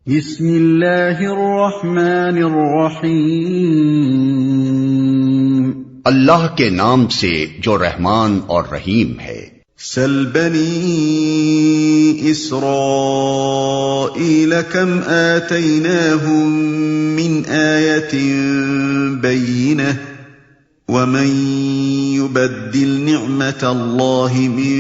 بسم اللہ الرحمن الرحیم، اللہ کے نام سے جو رحمان اور رحیم ہے۔ سل بنی اسرائیل کم آتیناہم من آیت بینہ ومن يبدل نعمت اللہ من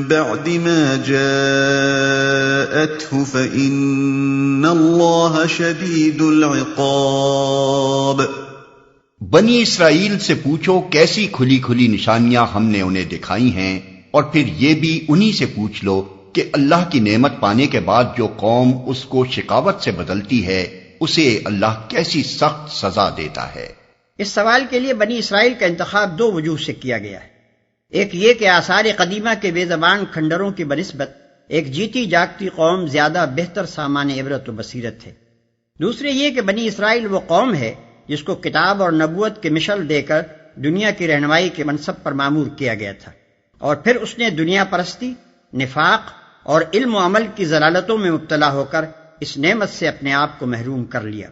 بعد ما جاءته فإن اللہ شدید العقاب۔ بنی اسرائیل سے پوچھو کیسی کھلی کھلی نشانیاں ہم نے انہیں دکھائی ہیں، اور پھر یہ بھی انہی سے پوچھ لو کہ اللہ کی نعمت پانے کے بعد جو قوم اس کو شقاوت سے بدلتی ہے اسے اللہ کیسی سخت سزا دیتا ہے۔ اس سوال کے لیے بنی اسرائیل کا انتخاب دو وجوہ سے کیا گیا ہے۔ ایک یہ کہ آثار قدیمہ کے بے زبان کھنڈروں کی بنسبت ایک جیتی جاگتی قوم زیادہ بہتر سامان عبرت و بصیرت ہے۔ دوسرے یہ کہ بنی اسرائیل وہ قوم ہے جس کو کتاب اور نبوت کے مشعل دے کر دنیا کی رہنمائی کے منصب پر مامور کیا گیا تھا، اور پھر اس نے دنیا پرستی، نفاق اور علم و عمل کی ضلالتوں میں مبتلا ہو کر اس نعمت سے اپنے آپ کو محروم کر لیا۔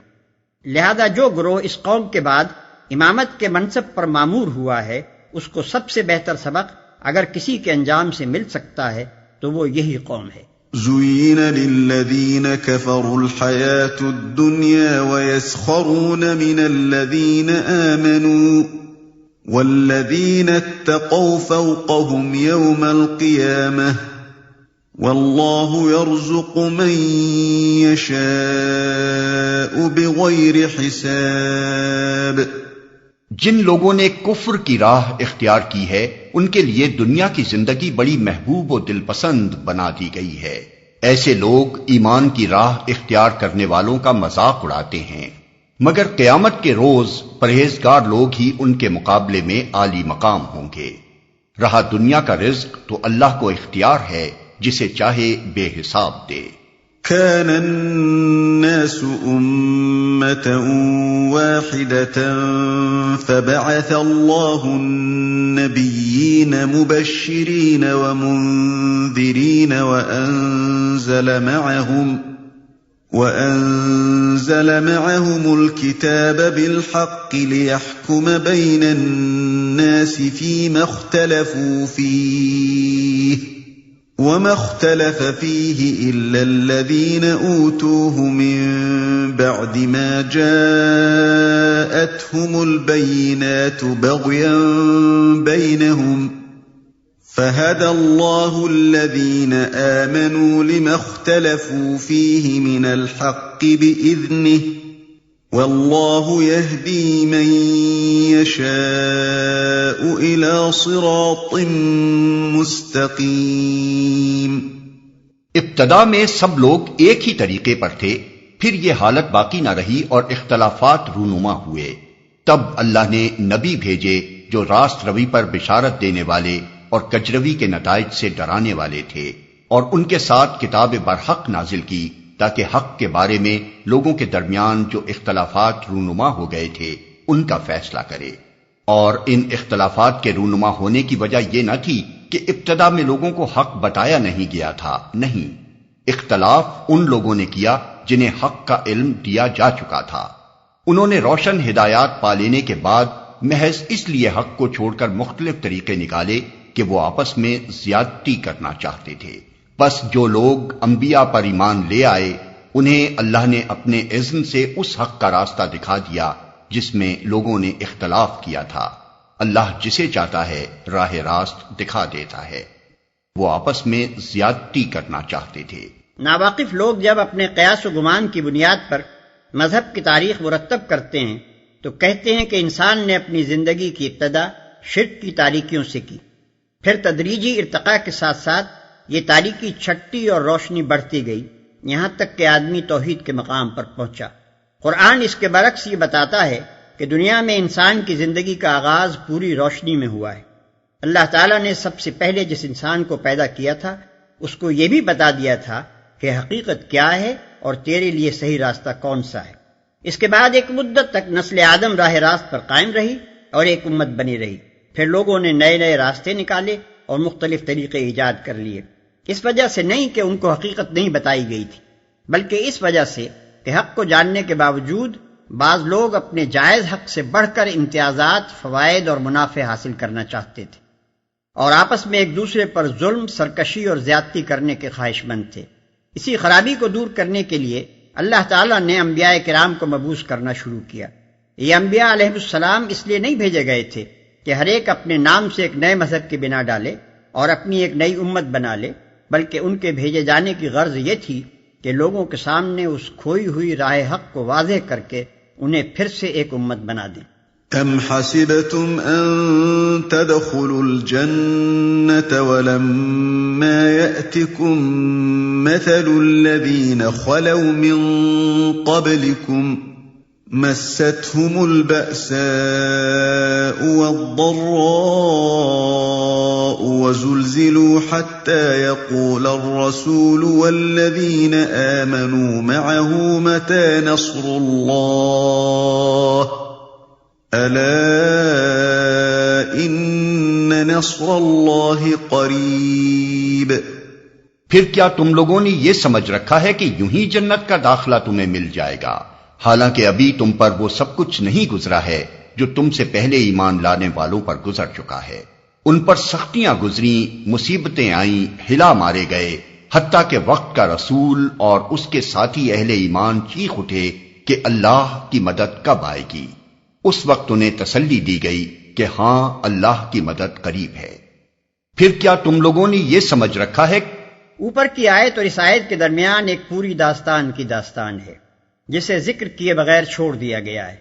لہذا جو گروہ اس قوم کے بعد امامت کے منصب پر مامور ہوا ہے، اس کو سب سے بہتر سبق اگر کسی کے انجام سے مل سکتا ہے تو وہ یہی قوم ہے۔ زُيِّنَ لِلَّذِينَ كَفَرُوا الْحَيَاةُ الدُّنْيَا وَيَسْخَرُونَ مِنَ الَّذِينَ آمَنُوا وَالَّذِينَ اتَّقَوْا فَوْقَهُمْ يَوْمَ الْقِيَامَةِ وَاللَّهُ يَرْزُقُ مَن يَشَاءُ بِغَيْرِ حِسَابٍ۔ جن لوگوں نے کفر کی راہ اختیار کی ہے ان کے لیے دنیا کی زندگی بڑی محبوب و دل پسند بنا دی گئی ہے۔ ایسے لوگ ایمان کی راہ اختیار کرنے والوں کا مذاق اڑاتے ہیں، مگر قیامت کے روز پرہیزگار لوگ ہی ان کے مقابلے میں عالی مقام ہوں گے۔ رہا دنیا کا رزق تو اللہ کو اختیار ہے، جسے چاہے بے حساب دے۔ كان الناس أمة واحدة فبعث الله النبيين مبشرين ومنذرين وأنزل معهم الكتاب بالحق ليحكم بين الناس فيما اختلفوا فيه وما اختلف فيه إلا الذين أوتوه من بعد ما جاءتهم البينات بغيا بينهم فهدى الله الذين آمنوا لما اختلفوا فيه من الحق بإذنه واللہ یہدی من یشاء الی صراط مستقیم۔ ابتدا میں سب لوگ ایک ہی طریقے پر تھے، پھر یہ حالت باقی نہ رہی اور اختلافات رونما ہوئے۔ تب اللہ نے نبی بھیجے جو راست روی پر بشارت دینے والے اور کجروی کے نتائج سے ڈرانے والے تھے، اور ان کے ساتھ کتاب برحق نازل کی تاکہ حق کے بارے میں لوگوں کے درمیان جو اختلافات رونما ہو گئے تھے ان کا فیصلہ کرے۔ اور ان اختلافات کے رونما ہونے کی وجہ یہ نہ تھی کہ ابتدا میں لوگوں کو حق بتایا نہیں گیا تھا، نہیں، اختلاف ان لوگوں نے کیا جنہیں حق کا علم دیا جا چکا تھا۔ انہوں نے روشن ہدایات پا لینے کے بعد محض اس لیے حق کو چھوڑ کر مختلف طریقے نکالے کہ وہ آپس میں زیادتی کرنا چاہتے تھے۔ بس جو لوگ انبیاء پر ایمان لے آئے انہیں اللہ نے اپنے اذن سے اس حق کا راستہ دکھا دیا جس میں لوگوں نے اختلاف کیا تھا۔ اللہ جسے چاہتا ہے راہ راست دکھا دیتا ہے۔ وہ آپس میں زیادتی کرنا چاہتے تھے۔ ناواقف لوگ جب اپنے قیاس و گمان کی بنیاد پر مذہب کی تاریخ مرتب کرتے ہیں تو کہتے ہیں کہ انسان نے اپنی زندگی کی ابتدا شرک کی تاریکیوں سے کی، پھر تدریجی ارتقاء کے ساتھ ساتھ یہ تاریکی چھٹتی اور روشنی بڑھتی گئی، یہاں تک کہ آدمی توحید کے مقام پر پہنچا۔ قرآن اس کے برعکس یہ بتاتا ہے کہ دنیا میں انسان کی زندگی کا آغاز پوری روشنی میں ہوا ہے۔ اللہ تعالیٰ نے سب سے پہلے جس انسان کو پیدا کیا تھا اس کو یہ بھی بتا دیا تھا کہ حقیقت کیا ہے اور تیرے لیے صحیح راستہ کون سا ہے۔ اس کے بعد ایک مدت تک نسل آدم راہ راست پر قائم رہی اور ایک امت بنی رہی، پھر لوگوں نے نئے نئے راستے نکالے اور مختلف طریقے ایجاد کر لیے، اس وجہ سے نہیں کہ ان کو حقیقت نہیں بتائی گئی تھی، بلکہ اس وجہ سے کہ حق کو جاننے کے باوجود بعض لوگ اپنے جائز حق سے بڑھ کر امتیازات، فوائد اور منافع حاصل کرنا چاہتے تھے، اور آپس میں ایک دوسرے پر ظلم، سرکشی اور زیادتی کرنے کے خواہش مند تھے۔ اسی خرابی کو دور کرنے کے لیے اللہ تعالیٰ نے انبیاء کرام کو مبعوث کرنا شروع کیا۔ یہ انبیاء علیہ السلام اس لیے نہیں بھیجے گئے تھے کہ ہر ایک اپنے نام سے ایک نئے مذہب کی بنا ڈالے اور اپنی ایک نئی امت بنا لے، بلکہ ان کے بھیجے جانے کی غرض یہ تھی کہ لوگوں کے سامنے اس کھوئی ہوئی راہ حق کو واضح کر کے انہیں پھر سے ایک امت بنا دیں۔ ام حسبتم ان تدخلوا الجنة ولما يأتكم مثل الذين خلوا من قبلكم مستهم البأساء والضراء وزلزلوا حتى يقول الرسول والذين آمنوا معه متى نصر الله ألا إن نصر الله قريب۔ پھر کیا تم لوگوں نے یہ سمجھ رکھا ہے کہ یوں ہی جنت کا داخلہ تمہیں مل جائے گا، حالانکہ ابھی تم پر وہ سب کچھ نہیں گزرا ہے جو تم سے پہلے ایمان لانے والوں پر گزر چکا ہے۔ ان پر سختیاں گزریں، مصیبتیں آئیں، ہلا مارے گئے، حتیٰ کہ وقت کا رسول اور اس کے ساتھی اہل ایمان چیخ اٹھے کہ اللہ کی مدد کب آئے گی۔ اس وقت انہیں تسلی دی گئی کہ ہاں اللہ کی مدد قریب ہے۔ پھر کیا تم لوگوں نے یہ سمجھ رکھا ہے؟ اوپر کی آیت اور اس آیت کے درمیان ایک پوری داستان کی داستان ہے جسے ذکر کیے بغیر چھوڑ دیا گیا ہے،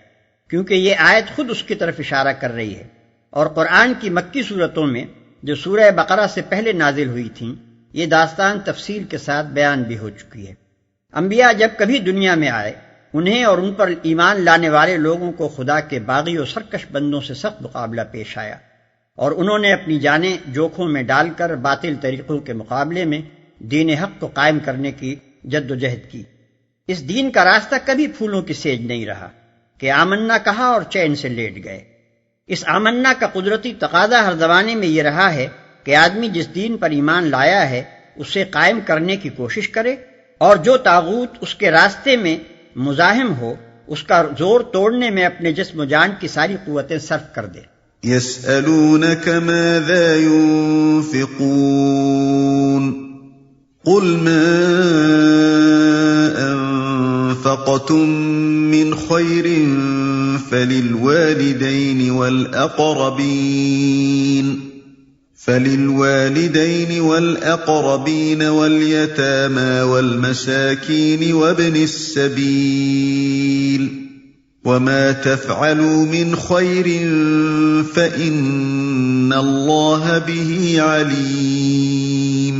کیونکہ یہ آیت خود اس کی طرف اشارہ کر رہی ہے، اور قرآن کی مکی صورتوں میں جو سورہ بقرہ سے پہلے نازل ہوئی تھیں یہ داستان تفصیل کے ساتھ بیان بھی ہو چکی ہے۔ انبیاء جب کبھی دنیا میں آئے انہیں اور ان پر ایمان لانے والے لوگوں کو خدا کے باغی و سرکش بندوں سے سخت مقابلہ پیش آیا، اور انہوں نے اپنی جانیں جوکھوں میں ڈال کر باطل طریقوں کے مقابلے میں دین حق کو قائم کرنے کی جد و جہد کی۔ اس دین کا راستہ کبھی پھولوں کی سیج نہیں رہا کہ آمنا کہا اور چین سے لیٹ گئے۔ اس آمنا کا قدرتی تقاضا ہر زمانے میں یہ رہا ہے کہ آدمی جس دین پر ایمان لایا ہے اسے قائم کرنے کی کوشش کرے، اور جو طاغوت اس کے راستے میں مزاحم ہو اس کا زور توڑنے میں اپنے جسم و جان کی ساری قوتیں صرف کر دے۔ يسألونك ماذا ينفقون قل ما أنفقتم من خير فللوالدين والأقربين واليتامى والمساكين وابن السبيل وما تفعلوا من خير فإن الله به عليم۔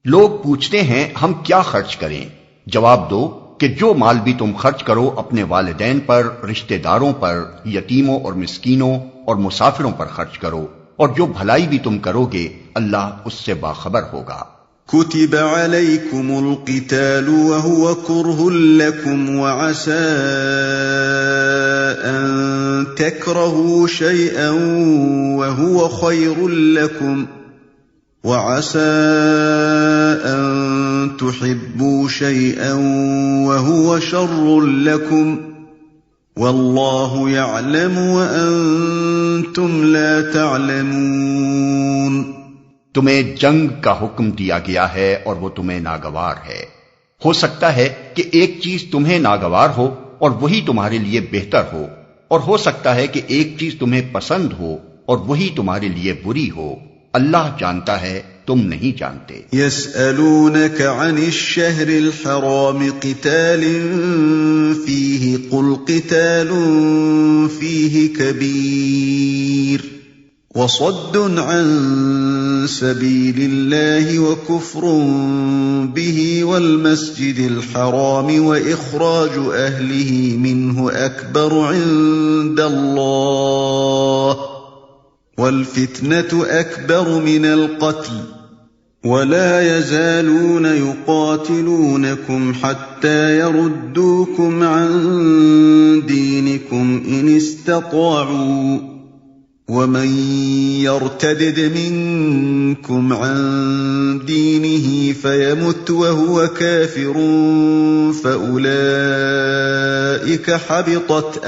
لوگ پوچھتے ہیں ہم کیا خرچ کریں؟ جواب دو کہ جو مال بھی تم خرچ کرو اپنے والدین پر، رشتہ داروں پر، یتیموں اور مسکینوں اور مسافروں پر خرچ کرو، اور جو بھلائی بھی تم کرو گے اللہ اس سے باخبر ہوگا۔ كتب عليكم القتال وهو كره لكم وعسى أن تكرهوا شيئا وهو خير لكم وعسى أن تحبوا شيئا وهو شر لكم والله يعلم وأنتم لا تعلمون۔ تمہیں جنگ کا حکم دیا گیا ہے اور وہ تمہیں ناگوار ہے۔ ہو سکتا ہے کہ ایک چیز تمہیں ناگوار ہو اور وہی تمہارے لیے بہتر ہو، اور ہو سکتا ہے کہ ایک چیز تمہیں پسند ہو اور وہی تمہارے لیے بری ہو۔ اللہ جانتا ہے، تم نہیں جانتے۔ يسألونك عن الشهر الحرام قتال فيه قل قتال فيه كبير وصد عن سبيل الله وكفر به والمسجد الحرام وإخراج أهله منه أكبر عند الله والفتنة أكبر من القتل ولا يزالون يقاتلونكم حتى يردوكم عن دينكم إن استطاعوا ومن يرتدد منكم عن دينه فيمت وهو كافر فأولئك حبطت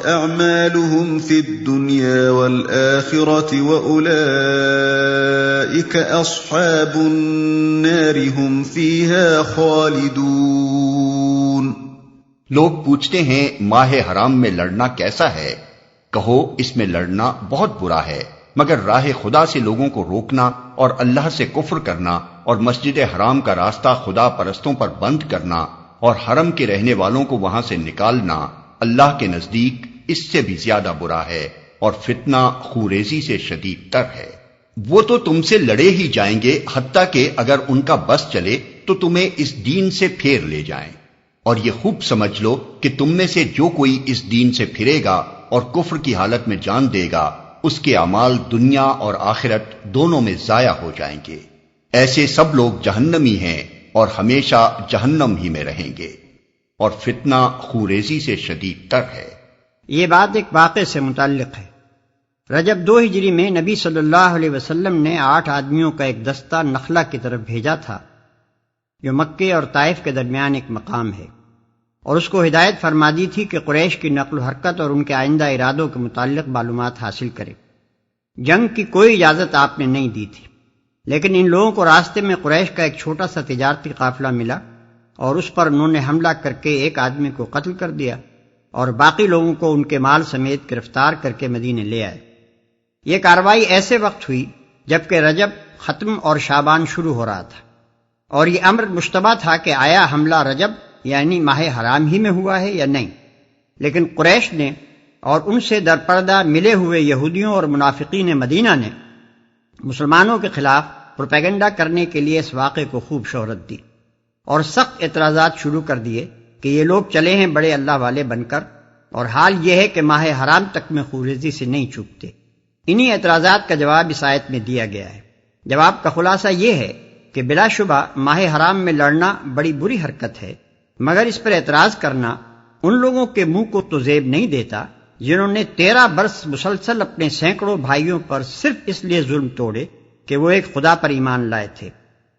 أعمالهم في الدنيا والآخرة وأولئك أصحاب النار هم فيها خالدون۔ لوگ پوچھتے ہیں ماہ حرام میں لڑنا کیسا ہے؟ کہو اس میں لڑنا بہت برا ہے، مگر راہ خدا سے لوگوں کو روکنا اور اللہ سے کفر کرنا اور مسجد حرام کا راستہ خدا پرستوں پر بند کرنا اور حرم کے رہنے والوں کو وہاں سے نکالنا اللہ کے نزدیک اس سے بھی زیادہ برا ہے، اور فتنہ خوریزی سے شدید تر ہے۔ وہ تو تم سے لڑے ہی جائیں گے، حتیٰ کہ اگر ان کا بس چلے تو تمہیں اس دین سے پھیر لے جائیں، اور یہ خوب سمجھ لو کہ تم میں سے جو کوئی اس دین سے پھرے گا اور کفر کی حالت میں جان دے گا، اس کے اعمال دنیا اور آخرت دونوں میں ضائع ہو جائیں گے۔ ایسے سب لوگ جہنمی ہیں اور ہمیشہ جہنم ہی میں رہیں گے، اور فتنہ خوریزی سے شدید تر ہے۔ یہ بات ایک واقعے سے متعلق ہے۔ رجب 2 ہجری میں نبی صلی اللہ علیہ وسلم نے 8 آدمیوں کا ایک دستہ نخلا کی طرف بھیجا تھا، جو مکے اور طائف کے درمیان ایک مقام ہے، اور اس کو ہدایت فرما دی تھی کہ قریش کی نقل و حرکت اور ان کے آئندہ ارادوں کے متعلق معلومات حاصل کرے۔ جنگ کی کوئی اجازت آپ نے نہیں دی تھی، لیکن ان لوگوں کو راستے میں قریش کا ایک چھوٹا سا تجارتی قافلہ ملا، اور اس پر انہوں نے حملہ کر کے ایک آدمی کو قتل کر دیا اور باقی لوگوں کو ان کے مال سمیت گرفتار کر کے مدینے لے آئے۔ یہ کارروائی ایسے وقت ہوئی جبکہ رجب ختم اور شعبان شروع ہو رہا تھا، اور یہ امر مشتبہ تھا کہ آیا حملہ رجب یعنی ماہ حرام ہی میں ہوا ہے یا نہیں، لیکن قریش نے اور ان سے درپردہ ملے ہوئے یہودیوں اور منافقین مدینہ نے مسلمانوں کے خلاف پروپیگنڈا کرنے کے لیے اس واقعے کو خوب شہرت دی اور سخت اعتراضات شروع کر دیے کہ یہ لوگ چلے ہیں بڑے اللہ والے بن کر، اور حال یہ ہے کہ ماہ حرام تک میں خوریزی سے نہیں چوکتے۔ انہی اعتراضات کا جواب اس آیت میں دیا گیا ہے۔ جواب کا خلاصہ یہ ہے کہ بلا شبہ ماہ حرام میں لڑنا بڑی بری حرکت ہے، مگر اس پر اعتراض کرنا ان لوگوں کے منہ کو تو زیب نہیں دیتا جنہوں نے 13 برس مسلسل اپنے سینکڑوں بھائیوں پر صرف اس لیے ظلم توڑے کہ وہ ایک خدا پر ایمان لائے تھے،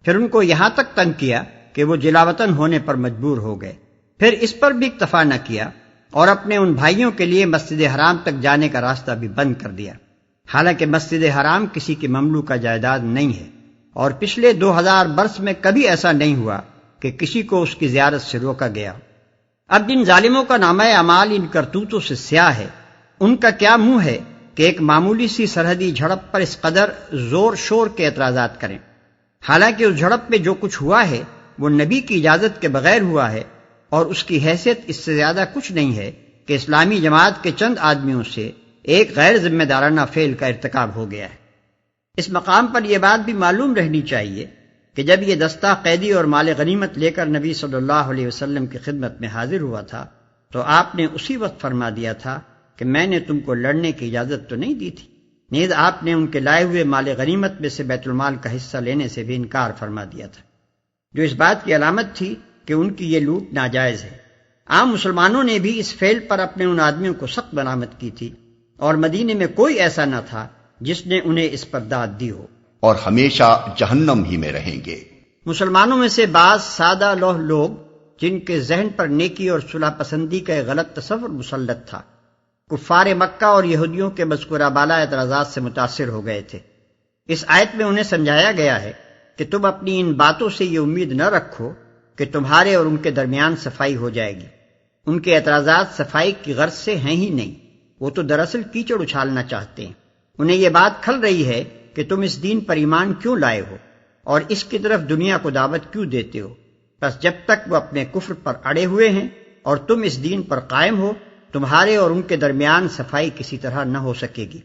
پھر ان کو یہاں تک تنگ کیا کہ وہ جلاوطن ہونے پر مجبور ہو گئے، پھر اس پر بھی اکتفا نہ کیا اور اپنے ان بھائیوں کے لیے مسجد حرام تک جانے کا راستہ بھی بند کر دیا، حالانکہ مسجد حرام کسی کی مملوکہ جائیداد نہیں ہے، اور پچھلے 2000 برس میں کبھی ایسا نہیں ہوا کہ کسی کو اس کی زیارت سے روکا گیا۔ اب جن ظالموں کا نامہ اعمال ان کرتوتوں سے سیاہ ہے، ان کا کیا منہ ہے کہ ایک معمولی سی سرحدی جھڑپ پر اس قدر زور شور کے اعتراضات کریں، حالانکہ اس جھڑپ میں جو کچھ ہوا ہے وہ نبی کی اجازت کے بغیر ہوا ہے، اور اس کی حیثیت اس سے زیادہ کچھ نہیں ہے کہ اسلامی جماعت کے چند آدمیوں سے ایک غیر ذمہ دارانہ فعل کا ارتکاب ہو گیا ہے۔ اس مقام پر یہ بات بھی معلوم رہنی چاہیے کہ جب یہ دستہ قیدی اور مال غنیمت لے کر نبی صلی اللہ علیہ وسلم کی خدمت میں حاضر ہوا تھا تو آپ نے اسی وقت فرما دیا تھا کہ میں نے تم کو لڑنے کی اجازت تو نہیں دی تھی، نیز آپ نے ان کے لائے ہوئے مال غنیمت میں سے بیت المال کا حصہ لینے سے بھی انکار فرما دیا تھا، جو اس بات کی علامت تھی کہ ان کی یہ لوٹ ناجائز ہے۔ عام مسلمانوں نے بھی اس فعل پر اپنے ان آدمیوں کو سخت ملامت کی تھی، اور مدینے میں کوئی ایسا نہ تھا جس نے انہیں اس پر داد دی ہو، اور ہمیشہ جہنم ہی میں رہیں گے۔ مسلمانوں میں سے بعض سادہ لوح لوگ جن کے ذہن پر نیکی اور صلح پسندی کا ایک غلط تصور مسلط تھا، کفار مکہ اور یہودیوں کے مذکورہ بالا اعتراضات سے متاثر ہو گئے تھے۔ اس آیت میں انہیں سمجھایا گیا ہے کہ تم اپنی ان باتوں سے یہ امید نہ رکھو کہ تمہارے اور ان کے درمیان صفائی ہو جائے گی۔ ان کے اعتراضات صفائی کی غرض سے ہیں ہی نہیں، وہ تو دراصل کیچڑ اچھالنا چاہتے ہیں۔ انہیں یہ بات کھل رہی ہے کہ تم اس دین پر ایمان کیوں لائے ہو اور اس کی طرف دنیا کو دعوت کیوں دیتے ہو، بس جب تک وہ اپنے کفر پر اڑے ہوئے ہیں اور تم اس دین پر قائم ہو، تمہارے اور ان کے درمیان صفائی کسی طرح نہ ہو سکے گی۔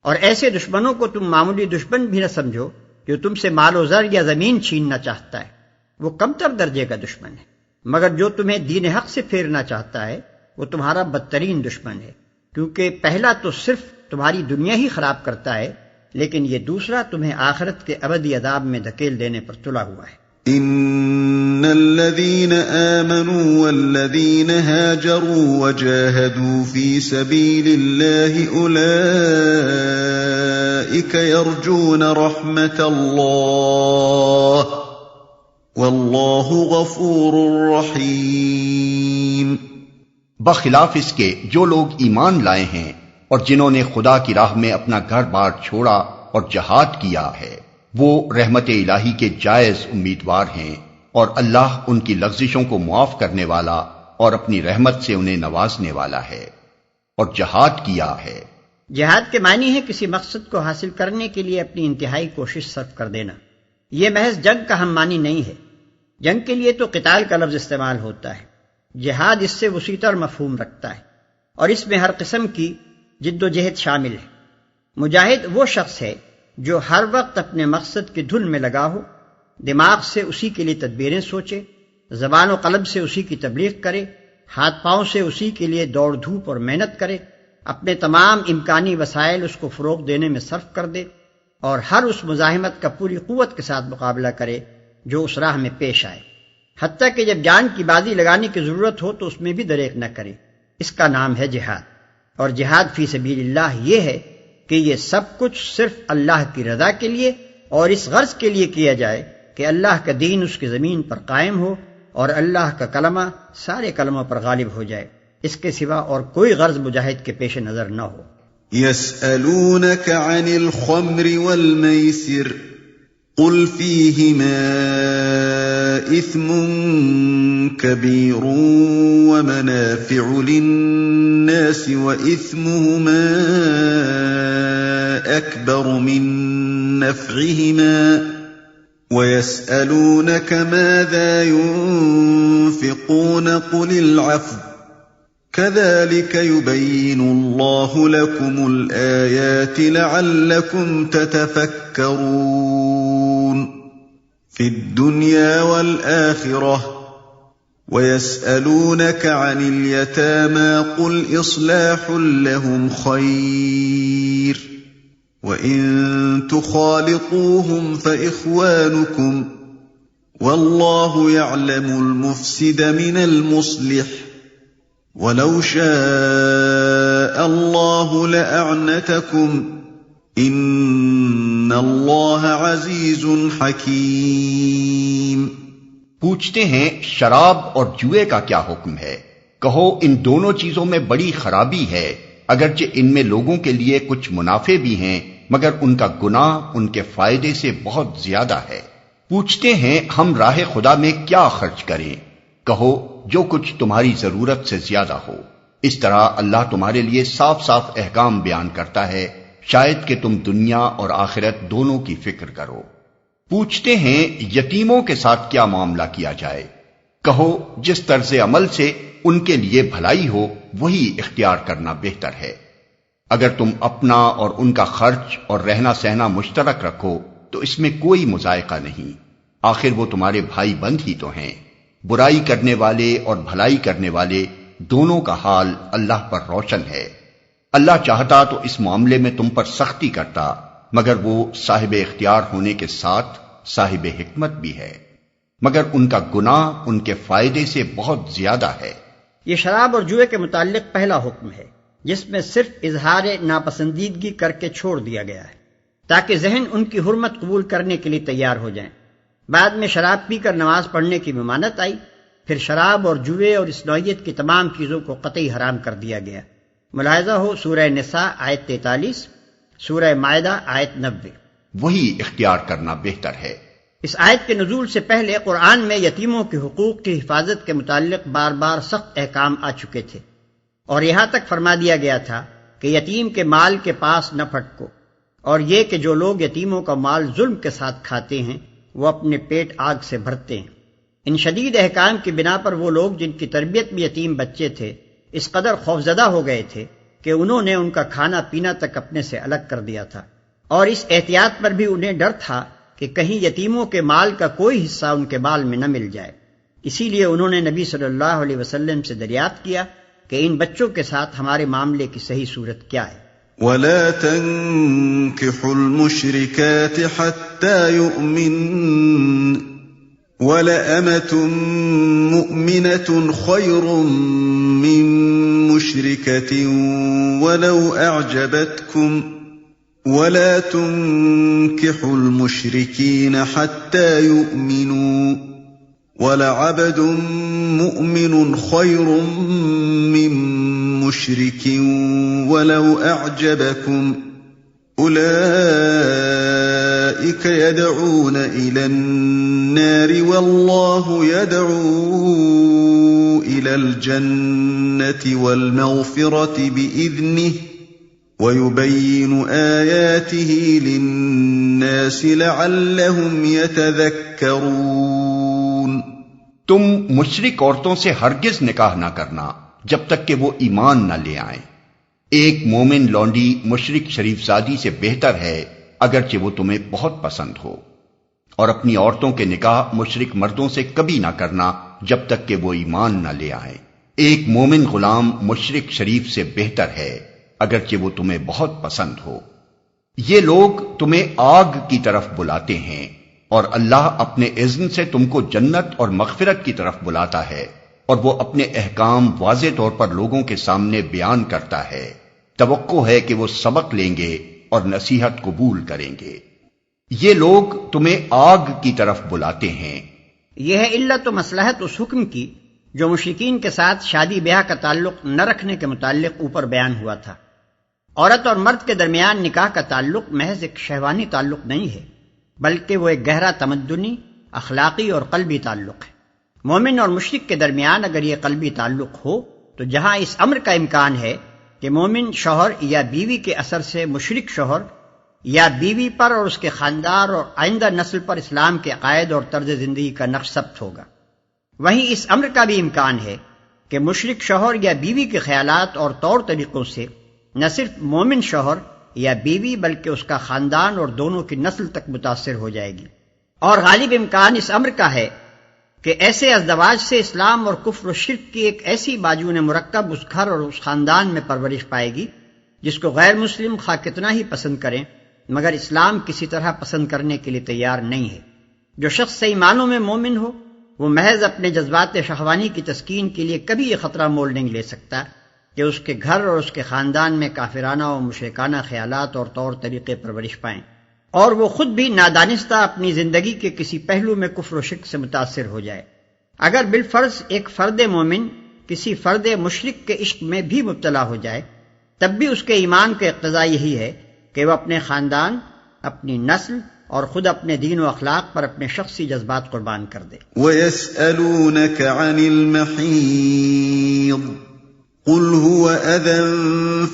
اور ایسے دشمنوں کو تم معمولی دشمن بھی نہ سمجھو جو تم سے مال و زر یا زمین چھیننا چاہتا ہے، وہ کمتر درجے کا دشمن ہے، مگر جو تمہیں دین حق سے پھیرنا چاہتا ہے وہ تمہارا بدترین دشمن ہے، کیونکہ پہلا تو صرف تمہاری دنیا ہی خراب کرتا ہے، لیکن یہ دوسرا تمہیں آخرت کے ابدی عذاب میں دھکیل دینے پر تلا ہوا ہے۔ إن الذين آمنوا والذين هاجروا وجاهدوا في سبيل الله أولئك يرجون رحمة الله واللہ غفور رحیم۔ بخلاف اس کے جو لوگ ایمان لائے ہیں اور جنہوں نے خدا کی راہ میں اپنا گھر بار چھوڑا اور جہاد کیا ہے، وہ رحمت الہی کے جائز امیدوار ہیں، اور اللہ ان کی لغزشوں کو معاف کرنے والا اور اپنی رحمت سے انہیں نوازنے والا ہے۔ اور جہاد کیا ہے، جہاد کے معنی ہے کسی مقصد کو حاصل کرنے کے لیے اپنی انتہائی کوشش صرف کر دینا۔ یہ محض جنگ کا ہم معنی نہیں ہے، جنگ کے لیے تو قتال کا لفظ استعمال ہوتا ہے، جہاد اس سے وسیع تر مفہوم رکھتا ہے، اور اس میں ہر قسم کی جد و جہد شامل ہے۔ مجاہد وہ شخص ہے جو ہر وقت اپنے مقصد کی دھن میں لگا ہو، دماغ سے اسی کے لیے تدبیریں سوچے، زبان و قلب سے اسی کی تبلیغ کرے، ہاتھ پاؤں سے اسی کے لیے دوڑ دھوپ اور محنت کرے، اپنے تمام امکانی وسائل اس کو فروغ دینے میں صرف کر دے، اور ہر اس مزاحمت کا پوری قوت کے ساتھ مقابلہ کرے جو اس راہ میں پیش آئے، حتیٰ کہ جب جان کی بازی لگانے کی ضرورت ہو تو اس میں بھی دریغ نہ کرے۔ اس کا نام ہے جہاد۔ اور جہاد فی سبیل اللہ یہ ہے کہ یہ سب کچھ صرف اللہ کی رضا کے لیے اور اس غرض کے لیے کیا جائے کہ اللہ کا دین اس کی زمین پر قائم ہو اور اللہ کا کلمہ سارے کلموں پر غالب ہو جائے۔ اس کے سوا اور کوئی غرض مجاہد کے پیش نظر نہ ہو۔ يسألونك عن الخمر والميسر قل فيهما إثم كبير ومنافع للناس وإثمهما أكبر من نفعهما ويسألونك ماذا ينفقون قل العفو كذلك يبين الله لكم الآيات لعلكم تتفكرون في الدنيا والآخرة ويسألونك عن اليتامى قل إصلاح لهم خير وإن تخالطوهم فإخوانكم والله يعلم المفسد من المصلح وَلَوْ شَاءَ اللَّهُ لَأَعْنَتَكُمْ إِنَّ اللَّهَ عَزِيزٌ حَكِيمٌ۔ پوچھتے ہیں شراب اور جوئے کا کیا حکم ہے؟ کہو ان دونوں چیزوں میں بڑی خرابی ہے، اگرچہ ان میں لوگوں کے لیے کچھ منافع بھی ہیں، مگر ان کا گناہ ان کے فائدے سے بہت زیادہ ہے۔ پوچھتے ہیں ہم راہ خدا میں کیا خرچ کریں؟ کہو جو کچھ تمہاری ضرورت سے زیادہ ہو۔ اس طرح اللہ تمہارے لیے صاف صاف احکام بیان کرتا ہے، شاید کہ تم دنیا اور آخرت دونوں کی فکر کرو۔ پوچھتے ہیں یتیموں کے ساتھ کیا معاملہ کیا جائے؟ کہو جس طرز عمل سے ان کے لیے بھلائی ہو وہی اختیار کرنا بہتر ہے۔ اگر تم اپنا اور ان کا خرچ اور رہنا سہنا مشترک رکھو تو اس میں کوئی مذائقہ نہیں، آخر وہ تمہارے بھائی بند ہی تو ہیں۔ برائی کرنے والے اور بھلائی کرنے والے دونوں کا حال اللہ پر روشن ہے۔ اللہ چاہتا تو اس معاملے میں تم پر سختی کرتا، مگر وہ صاحب اختیار ہونے کے ساتھ صاحب حکمت بھی ہے، مگر ان کا گناہ ان کے فائدے سے بہت زیادہ ہے۔ یہ شراب اور جوئے کے متعلق پہلا حکم ہے، جس میں صرف اظہار ناپسندیدگی کر کے چھوڑ دیا گیا ہے تاکہ ذہن ان کی حرمت قبول کرنے کے لیے تیار ہو جائیں۔ بعد میں شراب پی کر نماز پڑھنے کی ممانعت آئی، پھر شراب اور جوئے اور اس نوعیت کی تمام چیزوں کو قطعی حرام کر دیا گیا۔ ملاحظہ ہو سورہ نساء آیت 43، سورہ مائدہ آیت 90۔ وہی اختیار کرنا بہتر ہے۔ اس آیت کے نزول سے پہلے قرآن میں یتیموں کے حقوق کی حفاظت کے متعلق بار بار سخت احکام آ چکے تھے، اور یہاں تک فرما دیا گیا تھا کہ یتیم کے مال کے پاس نہ پھٹکو، اور یہ کہ جو لوگ یتیموں کا مال ظلم کے ساتھ کھاتے ہیں وہ اپنے پیٹ آگ سے بھرتے ہیں۔ ان شدید احکام کی بنا پر وہ لوگ جن کی تربیت میں یتیم بچے تھے اس قدر خوفزدہ ہو گئے تھے کہ انہوں نے ان کا کھانا پینا تک اپنے سے الگ کر دیا تھا، اور اس احتیاط پر بھی انہیں ڈر تھا کہ کہیں یتیموں کے مال کا کوئی حصہ ان کے مال میں نہ مل جائے۔ اسی لیے انہوں نے نبی صلی اللہ علیہ وسلم سے دریافت کیا کہ ان بچوں کے ساتھ ہمارے معاملے کی صحیح صورت کیا ہے۔ وَلَا تَنكِحُوا الْمُشْرِكَاتِ حَتَّى يُؤْمِنَّ وَلَأَمَةٌ مُؤْمِنَةٌ خَيْرٌ مِّن مُّشْرِكَةٍ وَلَوْ أَعْجَبَتْكُمْ وَلَا تُنكِحُوا الْمُشْرِكِينَ حَتَّىٰ يُؤْمِنُوا وَلَعَبْدٌ مُّؤْمِنٌ خَيْرٌ مِّن مُّشْرِكٍ وَلَوْ أَعْجَبَكُمْ أُولَٰئِكَ يَدْعُونَ إِلَى النَّارِ وَاللَّهُ يَدْعُو إِلَى الْجَنَّةِ وَالْمَغْفِرَةِ بِإِذْنِهِ وَيُبَيِّنُ آيَاتِهِ لِلنَّاسِ لَعَلَّهُمْ يَتَذَكَّرُونَ تم مشرک عورتوں سے ہرگز نکاح نہ کرنا جب تک کہ وہ ایمان نہ لے آئیں۔ ایک مومن لونڈی مشرک شریف زادی سے بہتر ہے اگرچہ وہ تمہیں بہت پسند ہو، اور اپنی عورتوں کے نکاح مشرک مردوں سے کبھی نہ کرنا جب تک کہ وہ ایمان نہ لے آئیں۔ ایک مومن غلام مشرک شریف سے بہتر ہے اگرچہ وہ تمہیں بہت پسند ہو۔ یہ لوگ تمہیں آگ کی طرف بلاتے ہیں اور اللہ اپنے اذن سے تم کو جنت اور مغفرت کی طرف بلاتا ہے، اور وہ اپنے احکام واضح طور پر لوگوں کے سامنے بیان کرتا ہے۔ توقع ہے کہ وہ سبق لیں گے اور نصیحت قبول کریں گے۔ یہ لوگ تمہیں آگ کی طرف بلاتے ہیں۔ یہ ہے علت و مصلحت اس حکم کی جو مشرکین کے ساتھ شادی بیاہ کا تعلق نہ رکھنے کے متعلق اوپر بیان ہوا تھا۔ عورت اور مرد کے درمیان نکاح کا تعلق محض ایک شہوانی تعلق نہیں ہے، بلکہ وہ ایک گہرا تمدنی، اخلاقی اور قلبی تعلق ہے۔ مومن اور مشرک کے درمیان اگر یہ قلبی تعلق ہو تو جہاں اس امر کا امکان ہے کہ مومن شوہر یا بیوی کے اثر سے مشرک شوہر یا بیوی پر اور اس کے خاندان اور آئندہ نسل پر اسلام کے عقائد اور طرز زندگی کا نقش ثبت ہوگا، وہیں اس امر کا بھی امکان ہے کہ مشرک شوہر یا بیوی کے خیالات اور طور طریقوں سے نہ صرف مومن شوہر یا بیوی بلکہ اس کا خاندان اور دونوں کی نسل تک متاثر ہو جائے گی۔ اور غالب امکان اس امر کا ہے کہ ایسے ازدواج سے اسلام اور کفر و شرک کی ایک ایسی باجون مرکب اس گھر اور اس خاندان میں پرورش پائے گی جس کو غیر مسلم خواہ کتنا ہی پسند کریں مگر اسلام کسی طرح پسند کرنے کے لیے تیار نہیں ہے۔ جو شخص صحیح معنوں میں مومن ہو وہ محض اپنے جذبات شہوانی کی تسکین کے لیے کبھی یہ خطرہ مول نہیں لے سکتا کہ اس کے گھر اور اس کے خاندان میں کافرانہ و مشرکانہ خیالات اور طور طریقے پرورش پائیں، اور وہ خود بھی نادانستہ اپنی زندگی کے کسی پہلو میں کفر و شرک سے متاثر ہو جائے۔ اگر بالفرض ایک فرد مومن کسی فرد مشرک کے عشق میں بھی مبتلا ہو جائے تب بھی اس کے ایمان کا اقتضا یہی ہے کہ وہ اپنے خاندان، اپنی نسل اور خود اپنے دین و اخلاق پر اپنے شخصی جذبات قربان کر دے۔ وَيَسْأَلُونَكَ عَنِ الْمَحِيضِ قُلْ هُوَ أَذًى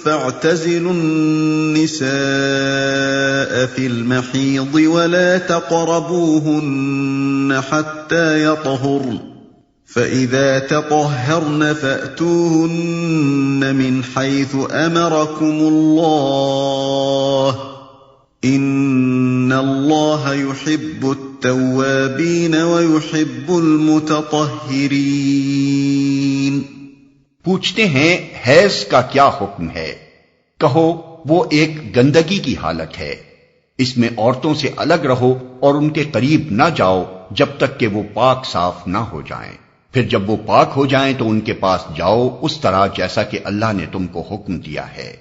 فَاعْتَزِلُوا النِّسَاءَ فِي الْمَحِيضِ وَلَا تَقْرَبُوهُنَّ حَتَّى يَطْهُرْنَ فَإِذَا تَطَهَّرْنَ فَأْتُوهُنَّ مِنْ حَيْثُ أَمَرَكُمُ اللَّهُ إِنَّ اللَّهَ يُحِبُّ التَّوَّابِينَ وَيُحِبُّ الْمُتَطَهِّرِينَ۔ پوچھتے ہیں حیض کا کیا حکم ہے؟ کہو وہ ایک گندگی کی حالت ہے، اس میں عورتوں سے الگ رہو اور ان کے قریب نہ جاؤ جب تک کہ وہ پاک صاف نہ ہو جائیں، پھر جب وہ پاک ہو جائیں تو ان کے پاس جاؤ اس طرح جیسا کہ اللہ نے تم کو حکم دیا ہے۔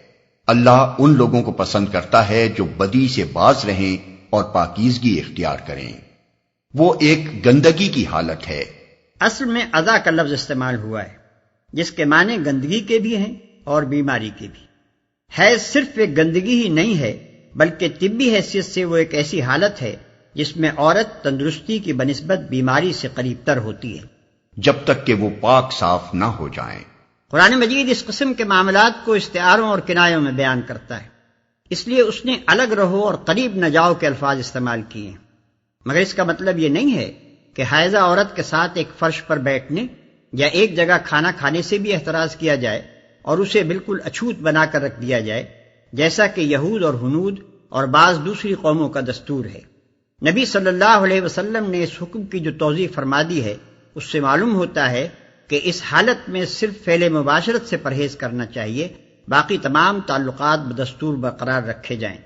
اللہ ان لوگوں کو پسند کرتا ہے جو بدی سے باز رہیں اور پاکیزگی اختیار کریں۔ وہ ایک گندگی کی حالت ہے۔ اصل میں اذا کا لفظ استعمال ہوا ہے جس کے معنی گندگی کے بھی ہیں اور بیماری کے بھی۔ حیض صرف ایک گندگی ہی نہیں ہے بلکہ طبی حیثیت سے وہ ایک ایسی حالت ہے جس میں عورت تندرستی کی بنسبت بیماری سے قریب تر ہوتی ہے جب تک کہ وہ پاک صاف نہ ہو جائیں۔ قرآن مجید اس قسم کے معاملات کو استعاروں اور کنایوں میں بیان کرتا ہے، اس لیے اس نے الگ رہو اور قریب نہ جاؤ کے الفاظ استعمال کیے ہیں، مگر اس کا مطلب یہ نہیں ہے کہ حائضہ عورت کے ساتھ ایک فرش پر بیٹھنے یا ایک جگہ کھانا کھانے سے بھی احتراز کیا جائے اور اسے بالکل اچھوت بنا کر رکھ دیا جائے جیسا کہ یہود اور ہنود اور بعض دوسری قوموں کا دستور ہے۔ نبی صلی اللہ علیہ وسلم نے اس حکم کی جو توضیح فرما دی ہے اس سے معلوم ہوتا ہے کہ اس حالت میں صرف فعل مباشرت سے پرہیز کرنا چاہیے، باقی تمام تعلقات بدستور برقرار رکھے جائیں۔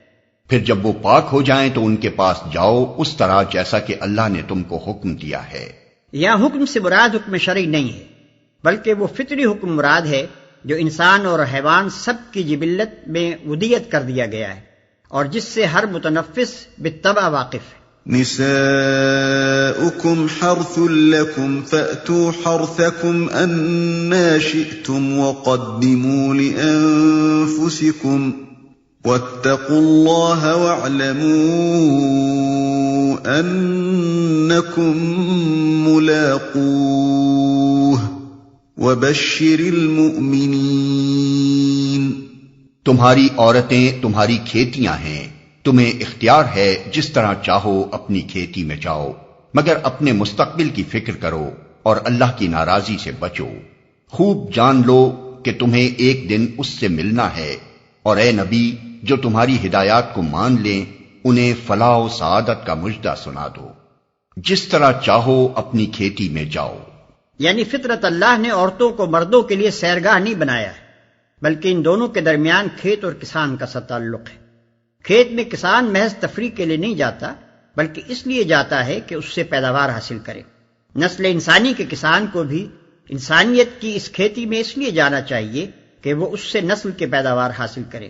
پھر جب وہ پاک ہو جائیں تو ان کے پاس جاؤ اس طرح جیسا کہ اللہ نے تم کو حکم دیا ہے۔ یہاں حکم سے مراد حکم شرعی نہیں ہے، بلکہ وہ فطری حکم مراد ہے جو انسان اور حیوان سب کی جبلت میں ودیت کر دیا گیا ہے اور جس سے ہر متنفس بالطبع واقف ہے۔ نساؤكم حرث لكم فأتوا حرثكم أنا شئتم وقدموا لأنفسكم واتقوا الله واعلموا أنكم ملاقوه وبشر المؤمنين۔ تمہاری عورتیں تمہاری کھیتیاں ہیں، تمہیں اختیار ہے جس طرح چاہو اپنی کھیتی میں جاؤ، مگر اپنے مستقبل کی فکر کرو اور اللہ کی ناراضی سے بچو۔ خوب جان لو کہ تمہیں ایک دن اس سے ملنا ہے، اور اے نبی جو تمہاری ہدایات کو مان لیں انہیں فلاح و سعادت کا مژدہ سنا دو۔ جس طرح چاہو اپنی کھیتی میں جاؤ۔ یعنی فطرت اللہ نے عورتوں کو مردوں کے لیے سیرگاہ نہیں بنایا ہے، بلکہ ان دونوں کے درمیان کھیت اور کسان کا سا تعلق ہے۔ کھیت میں کسان محض تفریح کے لیے نہیں جاتا، بلکہ اس لیے جاتا ہے کہ اس سے پیداوار حاصل کرے۔ نسل انسانی کے کسان کو بھی انسانیت کی اس کھیتی میں اس لیے جانا چاہیے کہ وہ اس سے نسل کے پیداوار حاصل کرے۔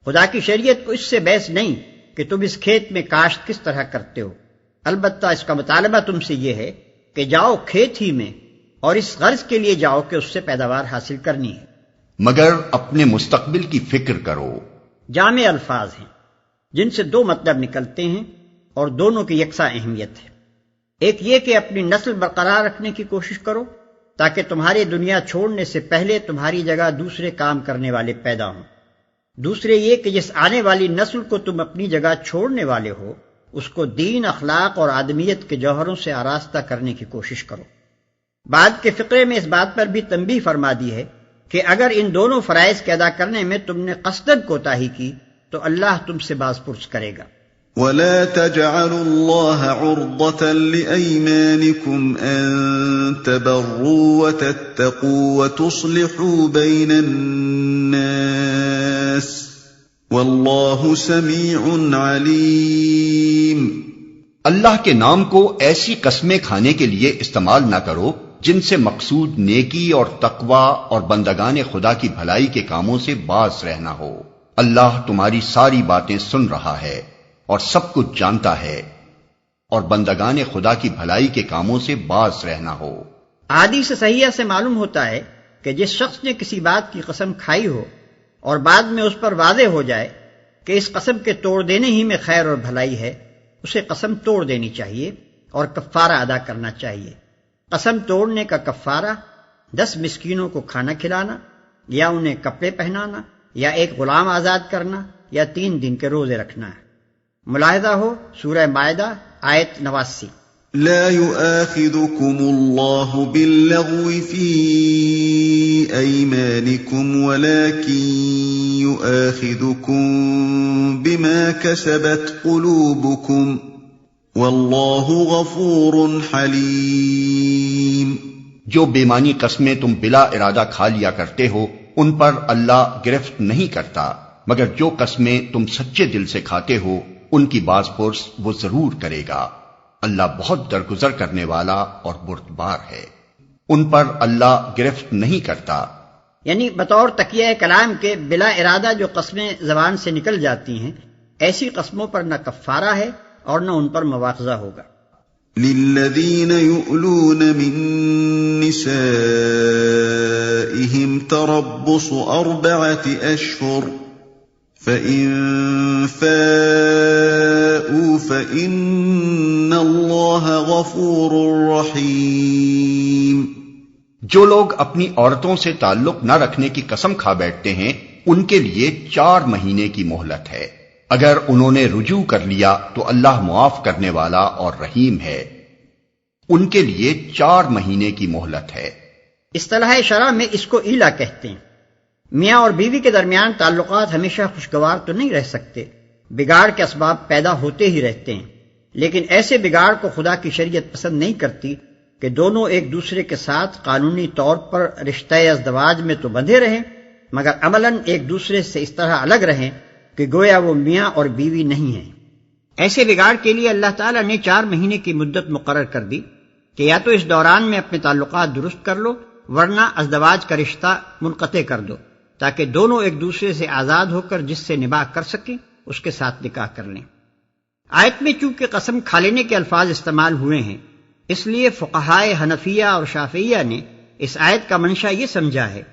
خدا کی شریعت کو اس سے بحث نہیں کہ تم اس کھیت میں کاشت کس طرح کرتے ہو، البتہ اس کا مطالبہ تم سے یہ ہے کہ جاؤ کھیت ہی میں اور اس غرض کے لیے جاؤ کہ اس سے پیداوار حاصل کرنی ہے۔ مگر اپنے مستقبل کی فکر کرو۔ جامع الفاظ ہیں جن سے دو مطلب نکلتے ہیں اور دونوں کی یکساں اہمیت ہے۔ ایک یہ کہ اپنی نسل برقرار رکھنے کی کوشش کرو تاکہ تمہارے دنیا چھوڑنے سے پہلے تمہاری جگہ دوسرے کام کرنے والے پیدا ہوں۔ دوسرے یہ کہ جس آنے والی نسل کو تم اپنی جگہ چھوڑنے والے ہو اس کو دین، اخلاق اور آدمیت کے جوہروں سے آراستہ کرنے کی کوشش کرو۔ بعد کے فقرے میں اس بات پر بھی تنبیہ فرما دی ہے کہ اگر ان دونوں فرائض کے ادا کرنے میں تم نے قصدن کوتاہی کی تو اللہ تم سے باز پرس کرے گا۔ وَلَا تَجْعَلُوا اللَّهَ عُرْضَةً لِأَيْمَانِكُمْ أَن تَبَرُّوا وَتَتَّقُوا وَتُصْلِحُوا بَيْنَ النَّاسِ وَاللَّهُ سَمِيعٌ عَلِيمٌ۔ اللہ کے نام کو ایسی قسمیں کھانے کے لیے استعمال نہ کرو جن سے مقصود نیکی اور تقوی اور بندگان خدا کی بھلائی کے کاموں سے باز رہنا ہو۔ اللہ تمہاری ساری باتیں سن رہا ہے اور سب کچھ جانتا ہے، اور بندگان خدا کی بھلائی کے کاموں سے باز رہنا ہو۔ حدیث صحیحہ سے معلوم ہوتا ہے کہ جس شخص نے کسی بات کی قسم کھائی ہو اور بعد میں اس پر واضح ہو جائے کہ اس قسم کے توڑ دینے ہی میں خیر اور بھلائی ہے، اسے قسم توڑ دینی چاہیے اور کفارہ ادا کرنا چاہیے۔ قسم توڑنے کا کفارہ 10 مسکینوں کو کھانا کھلانا، یا انہیں کپڑے پہنانا، یا ایک غلام آزاد کرنا، یا 3 دن کے روزے رکھنا ہے۔ ملاحظہ ہو سورہ مائدہ آیت 89۔ لا يؤاخذكم الله باللغو في أيمانكم ولكن يؤاخذكم بما كسبت قلوبكم والله غفور حليم۔ جو بےمانی قسمیں تم بلا ارادہ کھا لیا کرتے ہو ان پر اللہ گرفت نہیں کرتا، مگر جو قسمیں تم سچے دل سے کھاتے ہو ان کی باز پرس وہ ضرور کرے گا۔ اللہ بہت درگزر کرنے والا اور بردبار ہے۔ ان پر اللہ گرفت نہیں کرتا، یعنی بطور تکیہ کلام کے بلا ارادہ جو قسمیں زبان سے نکل جاتی ہیں، ایسی قسموں پر نہ کفارہ ہے اور نہ ان پر مواخذہ ہوگا۔ للذین یؤلون من نسائهم تربص 4 أشهر فَإِن فَاءُوا فَإِنَّ اللَّهَ غَفُورٌ رَّحِيمٌ۔ جو لوگ اپنی عورتوں سے تعلق نہ رکھنے کی قسم کھا بیٹھتے ہیں ان کے لیے 4 مہینے کی مہلت ہے۔ اگر انہوں نے رجوع کر لیا تو اللہ معاف کرنے والا اور رحیم ہے۔ ان کے لیے 4 مہینے کی مہلت ہے۔ اصطلاح شرع میں اس کو ایلا کہتے ہیں۔ میاں اور بیوی کے درمیان تعلقات ہمیشہ خوشگوار تو نہیں رہ سکتے، بگاڑ کے اسباب پیدا ہوتے ہی رہتے ہیں، لیکن ایسے بگاڑ کو خدا کی شریعت پسند نہیں کرتی کہ دونوں ایک دوسرے کے ساتھ قانونی طور پر رشتہ ازدواج میں تو بندھے رہیں مگر عملاً ایک دوسرے سے اس طرح الگ رہیں کہ گویا وہ میاں اور بیوی نہیں ہیں۔ ایسے بگاڑ کے لیے اللہ تعالیٰ نے 4 مہینے کی مدت مقرر کر دی کہ یا تو اس دوران میں اپنے تعلقات درست کر لو ورنہ ازدواج کا رشتہ منقطع کر دو، تاکہ دونوں ایک دوسرے سے آزاد ہو کر جس سے نباہ کر سکیں اس کے ساتھ نکاح کر لیں۔ آیت میں چونکہ قسم کھا لینے کے الفاظ استعمال ہوئے ہیں، اس لیے فقہائے حنفیہ اور شافعیہ نے اس آیت کا منشا یہ سمجھا ہے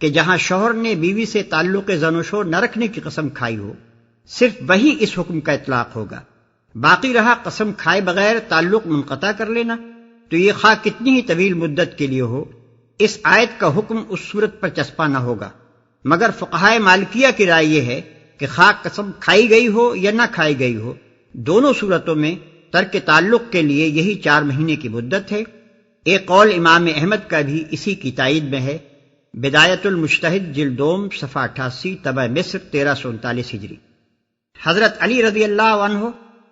کہ جہاں شوہر نے بیوی سے تعلق زن و شو نہ رکھنے کی قسم کھائی ہو، صرف وہی اس حکم کا اطلاق ہوگا۔ باقی رہا قسم کھائے بغیر تعلق منقطع کر لینا، تو یہ خواہ کتنی ہی طویل مدت کے لیے ہو، اس آیت کا حکم اس صورت پر چسپاں نہ ہوگا۔ مگر فقہائے مالکیہ کی رائے یہ ہے کہ خواہ قسم کھائی گئی ہو یا نہ کھائی گئی ہو، دونوں صورتوں میں ترک تعلق کے لیے یہی 4 مہینے کی مدت ہے۔ ایک قول امام احمد کا بھی اسی کی تائید میں ہے۔ بدایت المجتہد جلد 2 صفحہ 88 طبع مصر 1339 ہجری۔ حضرت علی رضی اللہ عنہ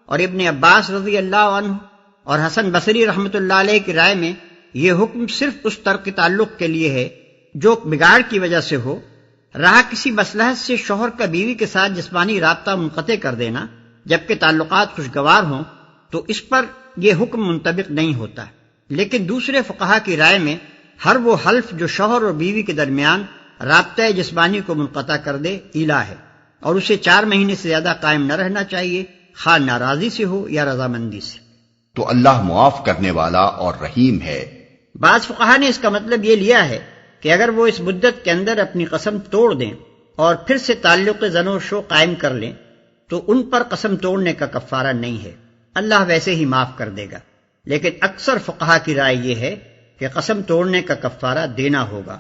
اور ابن عباس رضی اللہ عنہ اور حسن بصری رحمۃ اللہ علیہ کی رائے میں یہ حکم صرف اس ترک تعلق کے لیے ہے جو بگاڑ کی وجہ سے ہو۔ رہا کسی مصلحت سے شوہر کا بیوی کے ساتھ جسمانی رابطہ منقطع کر دینا جبکہ تعلقات خوشگوار ہوں تو اس پر یہ حکم منطبق نہیں ہوتا، لیکن دوسرے فقہا کی رائے میں ہر وہ حلف جو شوہر اور بیوی کے درمیان رابطہ جسمانی کو منقطع کر دے ایلا ہے، اور اسے 4 مہینے سے زیادہ قائم نہ رہنا چاہیے، خواہ ناراضی سے ہو یا رضامندی سے۔ تو اللہ معاف کرنے والا اور رحیم ہے۔ بعض فقہا نے اس کا مطلب یہ لیا ہے کہ اگر وہ اس مدت کے اندر اپنی قسم توڑ دیں اور پھر سے تعلق زن و شو قائم کر لیں تو ان پر قسم توڑنے کا کفارہ نہیں ہے، اللہ ویسے ہی معاف کر دے گا۔ لیکن اکثر فقہا کی رائے یہ ہے کہ قسم توڑنے کا کفارہ دینا ہوگا۔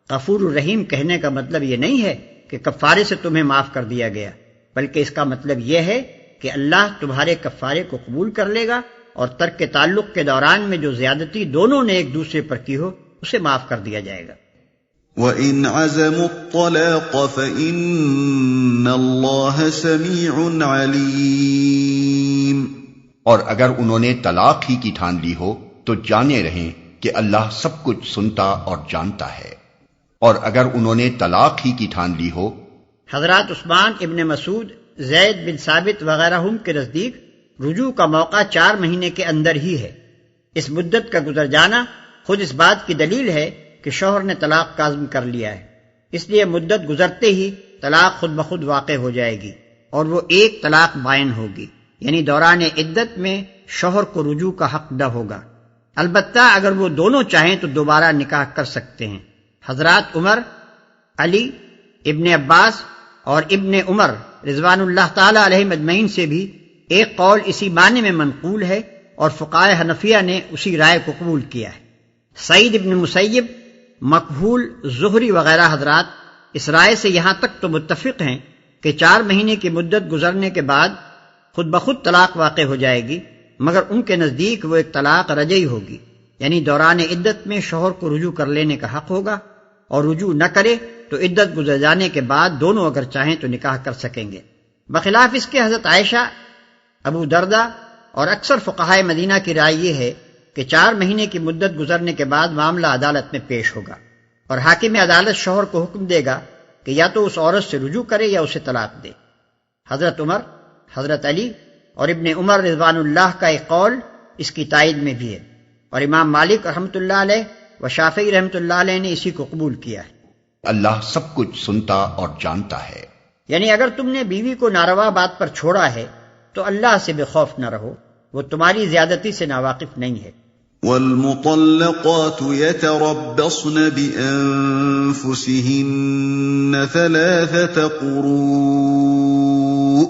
غفور الرحیم کہنے کا مطلب یہ نہیں ہے کہ کفارے سے تمہیں معاف کر دیا گیا، بلکہ اس کا مطلب یہ ہے کہ اللہ تمہارے کفارے کو قبول کر لے گا اور ترک تعلق کے دوران میں جو زیادتی دونوں نے ایک دوسرے پر کی ہو اسے معاف کر دیا جائے گا۔ وَإِنْ عَزَمُوا الطَّلَاقَ فَإِنَّ اللَّهَ سَمِيعٌ عَلِيمٌ۔ اور اگر انہوں نے طلاق ہی کی ٹھان لی ہو تو جانے رہیں کہ اللہ سب کچھ سنتا اور جانتا ہے۔ اور اگر انہوں نے طلاق ہی کی ٹھان لی ہو، حضرات عثمان ابن مسعود، زید بن ثابت وغیرہ کے نزدیک رجوع کا موقع 4 مہینے کے اندر ہی ہے۔ اس مدت کا گزر جانا خود اس بات کی دلیل ہے کہ شوہر نے طلاق کا عزم کر لیا ہے، اس لیے مدت گزرتے ہی طلاق خود بخود واقع ہو جائے گی اور وہ ایک طلاق بائن ہوگی، یعنی دوران عدت میں شوہر کو رجوع کا حق نہ ہوگا۔ البتہ اگر وہ دونوں چاہیں تو دوبارہ نکاح کر سکتے ہیں۔ حضرات عمر، علی، ابن عباس اور ابن عمر رضوان اللہ تعالی علیہ مجمعین سے بھی ایک قول اسی معنی میں منقول ہے اور فقہائے حنفیہ نے اسی رائے کو قبول کیا ہے۔ سعید ابن مسیب، مقبول، زہری وغیرہ حضرات اس رائے سے یہاں تک تو متفق ہیں کہ 4 مہینے کی مدت گزرنے کے بعد خود بخود طلاق واقع ہو جائے گی، مگر ان کے نزدیک وہ ایک طلاق رجعی ہوگی، یعنی دوران عدت میں شوہر کو رجوع کر لینے کا حق ہوگا، اور رجوع نہ کرے تو عدت گزر جانے کے بعد دونوں اگر چاہیں تو نکاح کر سکیں گے۔ بخلاف اس کے حضرت عائشہ، ابو دردہ اور اکثر فقہائے مدینہ کی رائے یہ ہے کہ 4 مہینے کی مدت گزرنے کے بعد معاملہ عدالت میں پیش ہوگا اور حاکم عدالت شوہر کو حکم دے گا کہ یا تو اس عورت سے رجوع کرے یا اسے طلاق دے۔ حضرت عمر، حضرت علی اور ابن عمر رضوان اللہ کا ایک قول اس کی تائید میں بھی ہے، اور امام مالک رحمۃ اللہ علیہ و شافعی رحمۃ اللہ علیہ نے اسی کو قبول کیا ہے۔ اللہ سب کچھ سنتا اور جانتا ہے۔ یعنی اگر تم نے بیوی کو ناروا بات پر چھوڑا ہے تو اللہ سے بے خوف نہ رہو، وہ تمہاری زیادتی سے ناواقف نہیں ہے۔ وَالْمُطَلَّقَاتُ يَتَرَبَّصْنَ بِأَنفُسِهِنَّ 3 قُرُوءٍ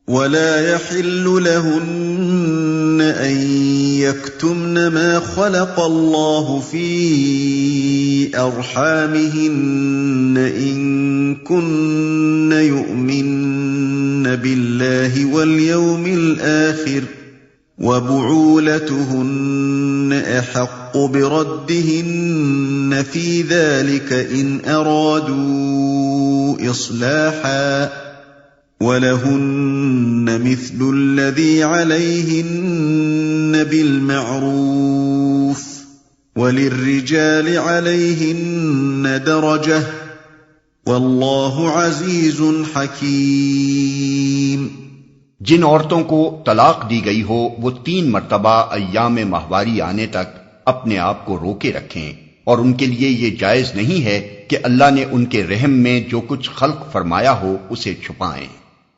وَلَا يَحِلُّ لَهُنَّ أَن يَكْتُمْنَ مَا خَلَقَ اللَّهُ فِي أَرْحَامِهِنَّ إِن كُنَّ يُؤْمِنَّ بِاللَّهِ وَالْيَوْمِ الْآخِرِ وَبُعُولَتُهُنَّ أَحَقُّ بِرَدِّهِنَّ فِي ذَلِكَ إِنْ أَرَادُوا إِصْلَاحًا وَلَهُنَّ مِثْلُ الَّذِي عَلَيْهِنَّ بِالْمَعْرُوفِ وَلِلرِّجَالِ عَلَيْهِنَّ دَرَجَةٌ واللہ عزیز حکیم۔ جن عورتوں کو طلاق دی گئی ہو وہ 3 مرتبہ ایام ماہواری آنے تک اپنے آپ کو روکے رکھیں، اور ان کے لیے یہ جائز نہیں ہے کہ اللہ نے ان کے رحم میں جو کچھ خلق فرمایا ہو اسے چھپائیں۔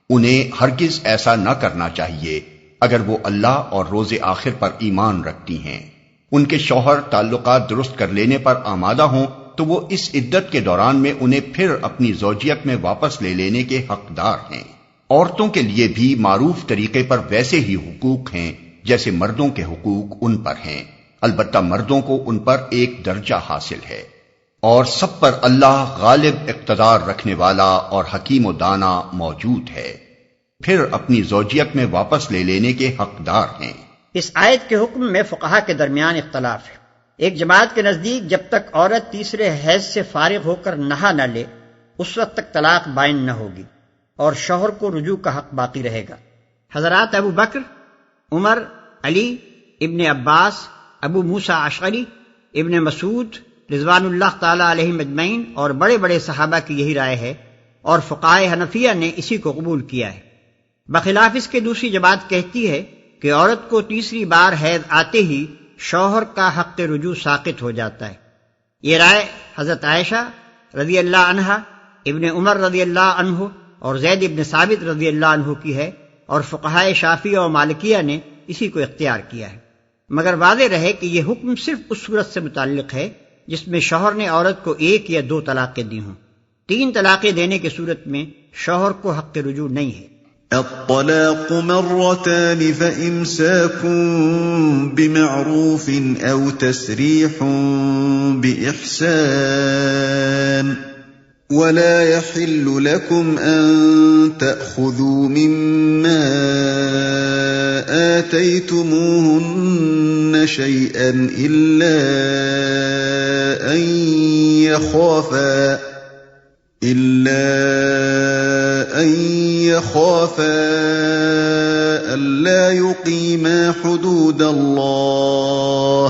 انہیں ہرگز ایسا نہ کرنا چاہیے اگر وہ اللہ اور روز آخر پر ایمان رکھتی ہیں۔ ان کے شوہر تعلقات درست کر لینے پر آمادہ ہوں تو وہ اس عدت کے دوران میں انہیں پھر اپنی زوجیت میں واپس لے لینے کے حقدار ہیں۔ عورتوں کے لیے بھی معروف طریقے پر ویسے ہی حقوق ہیں جیسے مردوں کے حقوق ان پر ہیں، البتہ مردوں کو ان پر ایک درجہ حاصل ہے، اور سب پر اللہ غالب اقتدار رکھنے والا اور حکیم و دانا موجود ہے، پھر اپنی زوجیت میں واپس لے لینے کے حقدار ہیں۔ اس آیت کے حکم میں فقہا کے درمیان اختلاف ہے۔ ایک جماعت کے نزدیک جب تک عورت تیسرے حیض سے فارغ ہو کر نہا نہ لے اس وقت تک طلاق بائن نہ ہوگی اور شوہر کو رجوع کا حق باقی رہے گا۔ حضرات ابو بکر، عمر، علی، ابن عباس، ابو موسیٰ اشعری، ابن مسعود رضوان اللہ تعالی علیہم اجمعین اور بڑے بڑے صحابہ کی یہی رائے ہے، اور فقہائے حنفیہ نے اسی کو قبول کیا ہے۔ بخلاف اس کے دوسری جماعت کہتی ہے کہ عورت کو تیسری بار حیض آتے ہی شوہر کا حق رجوع ساقط ہو جاتا ہے۔ یہ رائے حضرت عائشہ رضی اللہ عنہا، ابن عمر رضی اللہ عنہ اور زید ابن ثابت رضی اللہ عنہ کی ہے، اور فقہائے شافعیہ و مالکیہ نے اسی کو اختیار کیا ہے۔ مگر واضح رہے کہ یہ حکم صرف اس صورت سے متعلق ہے جس میں شوہر نے عورت کو 1 یا 2 طلاقیں دی ہوں۔ 3 طلاقیں دینے کی صورت میں شوہر کو حق رجوع نہیں ہے۔ الطلاق مرتان فإمساك بمعروف أو تسريح بإحسان ولا يحل لكم أن تأخذوا مما آتيتموهن شيئا إلا أن يخافا ألا يقيما حدود الله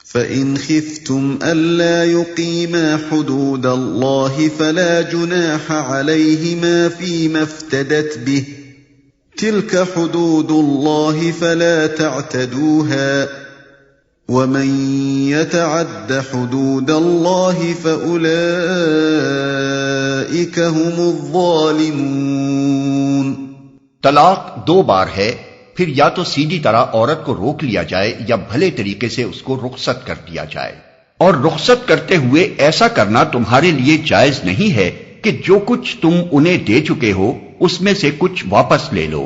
فإن خفتم ألا يقيما حدود الله فلا جناح عليهما فيما افتدت به تلك حدود الله فلا تعتدوها ومن يتعد حدود الله فأولئك هم الظالمون۔ طلاق 2 بار ہے، پھر یا تو سیدھی طرح عورت کو روک لیا جائے یا بھلے طریقے سے اس کو رخصت کر دیا جائے، اور رخصت کرتے ہوئے ایسا کرنا تمہارے لیے جائز نہیں ہے کہ جو کچھ تم انہیں دے چکے ہو اس میں سے کچھ واپس لے لو۔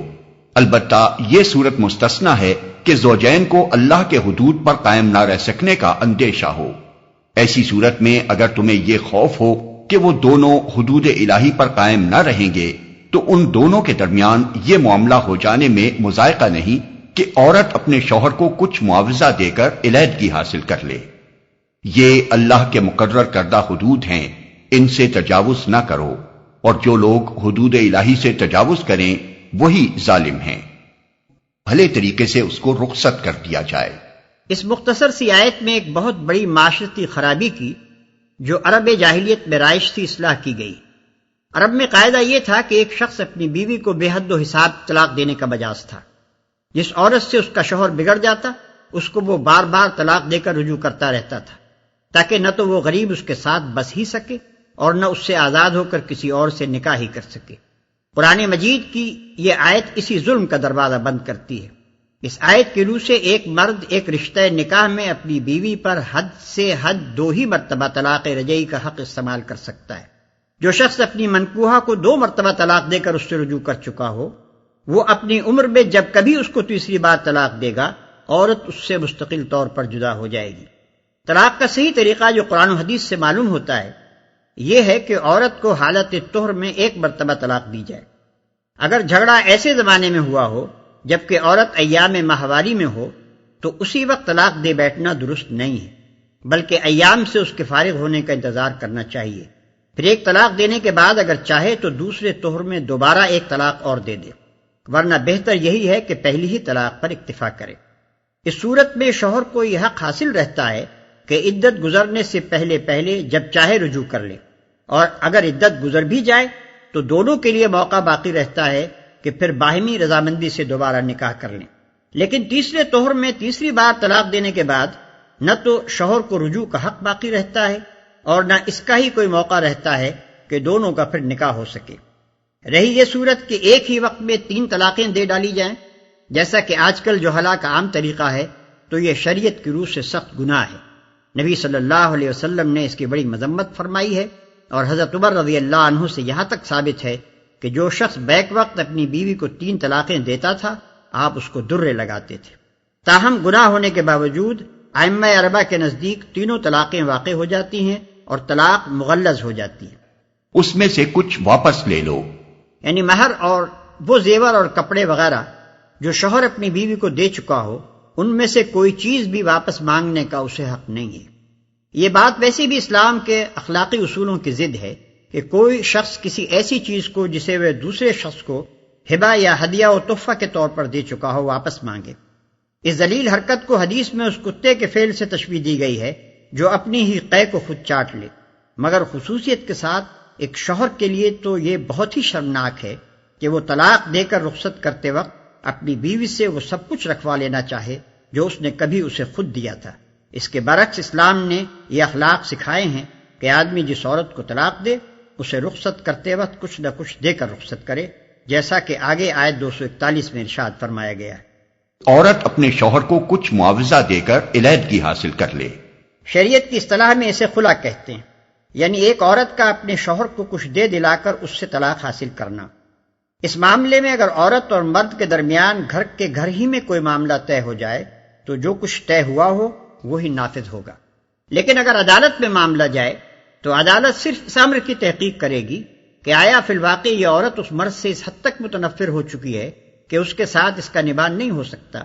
البتہ یہ صورت مستثنی ہے کہ زوجین کو اللہ کے حدود پر قائم نہ رہ سکنے کا اندیشہ ہو۔ ایسی صورت میں اگر تمہیں یہ خوف ہو کہ وہ دونوں حدود الہی پر قائم نہ رہیں گے تو ان دونوں کے درمیان یہ معاملہ ہو جانے میں مضائقہ نہیں کہ عورت اپنے شوہر کو کچھ معاوضہ دے کر علیحدگی حاصل کر لے۔ یہ اللہ کے مقرر کردہ حدود ہیں، ان سے تجاوز نہ کرو، اور جو لوگ حدود الہی سے تجاوز کریں وہی ظالم ہیں۔ بھلے طریقے سے اس کو رخصت کر دیا جائے۔ اس مختصر سی آیت میں ایک بہت بڑی معاشرتی خرابی کی جو عرب جاہلیت میں رائج تھی اصلاح کی گئی۔ عرب میں قاعدہ یہ تھا کہ ایک شخص اپنی بیوی کو بے حد و حساب طلاق دینے کا مجاز تھا۔ جس عورت سے اس کا شوہر بگڑ جاتا اس کو وہ بار بار طلاق دے کر رجوع کرتا رہتا تھا، تاکہ نہ تو وہ غریب اس کے ساتھ بس ہی سکے اور نہ اس سے آزاد ہو کر کسی اور سے نکاح ہی کر سکے۔ قرآن مجید کی یہ آیت اسی ظلم کا دروازہ بند کرتی ہے۔ اس آیت کی روح سے ایک مرد ایک رشتہ نکاح میں اپنی بیوی پر حد سے حد 2 ہی مرتبہ طلاق رجعی کا حق استعمال کر سکتا ہے۔ جو شخص اپنی منکوحہ کو 2 مرتبہ طلاق دے کر اس سے رجوع کر چکا ہو، وہ اپنی عمر میں جب کبھی اس کو تیسری بار طلاق دے گا عورت اس سے مستقل طور پر جدا ہو جائے گی۔ طلاق کا صحیح طریقہ جو قرآن و حدیث سے معلوم ہوتا ہے یہ ہے کہ عورت کو حالت طہر میں 1 مرتبہ طلاق دی جائے۔ اگر جھگڑا ایسے زمانے میں ہوا ہو جبکہ عورت ایام ماہواری میں ہو تو اسی وقت طلاق دے بیٹھنا درست نہیں ہے، بلکہ ایام سے اس کے فارغ ہونے کا انتظار کرنا چاہیے۔ پھر 1 طلاق دینے کے بعد اگر چاہے تو دوسرے طہر میں دوبارہ 1 طلاق اور دے دے، ورنہ بہتر یہی ہے کہ پہلی ہی طلاق پر اکتفا کرے۔ اس صورت میں شوہر کو یہ حق حاصل رہتا ہے کہ عدت گزرنے سے پہلے جب چاہے رجوع کر لے، اور اگر عدت گزر بھی جائے تو دونوں کے لیے موقع باقی رہتا ہے کہ پھر باہمی رضامندی سے دوبارہ نکاح کر لیں۔ لیکن تیسرے طہر میں تیسری بار طلاق دینے کے بعد نہ تو شوہر کو رجوع کا حق باقی رہتا ہے اور نہ اس کا ہی کوئی موقع رہتا ہے کہ دونوں کا پھر نکاح ہو سکے۔ رہی یہ صورت کہ ایک ہی وقت میں 3 طلاقیں دے ڈالی جائیں، جیسا کہ آج کل جو ہلاک عام طریقہ ہے، تو یہ شریعت کی روح سے سخت گناہ ہے۔ نبی صلی اللہ علیہ وسلم نے اس کی بڑی مذمت فرمائی ہے، اور حضرت عمر رضی اللہ عنہ سے یہاں تک ثابت ہے کہ جو شخص بیک وقت اپنی بیوی کو 3 طلاقیں دیتا تھا آپ اس کو درے لگاتے تھے۔ تاہم گناہ ہونے کے باوجود ائمہ اربعہ کے نزدیک تینوں طلاقیں واقع ہو جاتی ہیں اور طلاق مغلظ ہو جاتی ہے۔ اس میں سے کچھ واپس لے لو، یعنی مہر اور وہ زیور اور کپڑے وغیرہ جو شوہر اپنی بیوی کو دے چکا ہو، ان میں سے کوئی چیز بھی واپس مانگنے کا اسے حق نہیں ہے۔ یہ بات ویسے بھی اسلام کے اخلاقی اصولوں کی ضد ہے کہ کوئی شخص کسی ایسی چیز کو جسے وہ دوسرے شخص کو ہبہ یا ہدیہ و تحفہ کے طور پر دے چکا ہو واپس مانگے۔ اس ذلیل حرکت کو حدیث میں اس کتے کے فعل سے تشبیہ دی گئی ہے جو اپنی ہی قے کو خود چاٹ لے، مگر خصوصیت کے ساتھ ایک شوہر کے لیے تو یہ بہت ہی شرمناک ہے کہ وہ طلاق دے کر رخصت کرتے وقت اپنی بیوی سے وہ سب کچھ رکھوا لینا چاہے جو اس نے کبھی اسے خود دیا تھا۔ اس کے برعکس اسلام نے یہ اخلاق سکھائے ہیں کہ آدمی جس عورت کو طلاق دے اسے رخصت کرتے وقت کچھ نہ کچھ دے کر رخصت کرے، جیسا کہ آگے آیت 241 میں ارشاد فرمایا گیا ہے۔ عورت اپنے شوہر کو کچھ معاوضہ دے کر علیحدگی حاصل کر لے۔ شریعت کی اصطلاح میں اسے خلا کہتے ہیں، یعنی ایک عورت کا اپنے شوہر کو کچھ دے دلا کر اس سے طلاق حاصل کرنا۔ اس معاملے میں اگر عورت اور مرد کے درمیان گھر ہی میں کوئی معاملہ طے ہو جائے تو جو کچھ طے ہوا ہو وہی نافذ ہوگا، لیکن اگر عدالت میں معاملہ جائے تو عدالت صرف اس امر کی تحقیق کرے گی کہ آیا فی الواقع یہ عورت اس مرد سے اس حد تک متنفر ہو چکی ہے کہ اس کے ساتھ اس کا نباہ نہیں ہو سکتا۔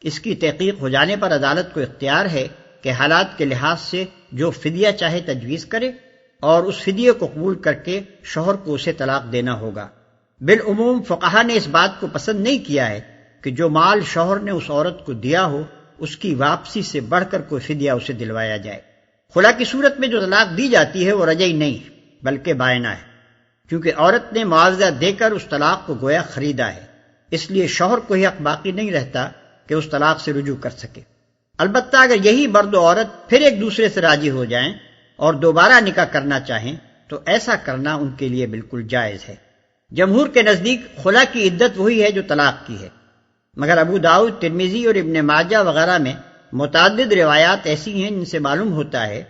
اس کی تحقیق ہو جانے پر عدالت کو اختیار ہے کہ حالات کے لحاظ سے جو فدیہ چاہے تجویز کرے اور اس فدیے کو قبول کر کے شوہر کو اسے طلاق دینا ہوگا۔ بالعموم فقہا نے اس بات کو پسند نہیں کیا ہے کہ جو مال شوہر نے اس عورت کو دیا ہو اس کی واپسی سے بڑھ کر کوئی فدیہ اسے دلوایا جائے۔ خلا کی صورت میں جو طلاق دی جاتی ہے وہ رجعی نہیں بلکہ بائنہ ہے، کیونکہ عورت نے معاوضہ دے کر اس طلاق کو گویا خریدا ہے، اس لیے شوہر کو ہی حق باقی نہیں رہتا کہ اس طلاق سے رجوع کر سکے۔ البتہ اگر یہی مرد و عورت پھر ایک دوسرے سے راضی ہو جائیں اور دوبارہ نکاح کرنا چاہیں تو ایسا کرنا ان کے لیے بالکل جائز ہے۔ جمہور کے نزدیک خلا کی عدت وہی ہے جو طلاق کی ہے، مگر ابو داؤد، ترمذی اور ابن ماجہ وغیرہ میں متعدد روایات ایسی ہیں جن سے معلوم ہوتا ہے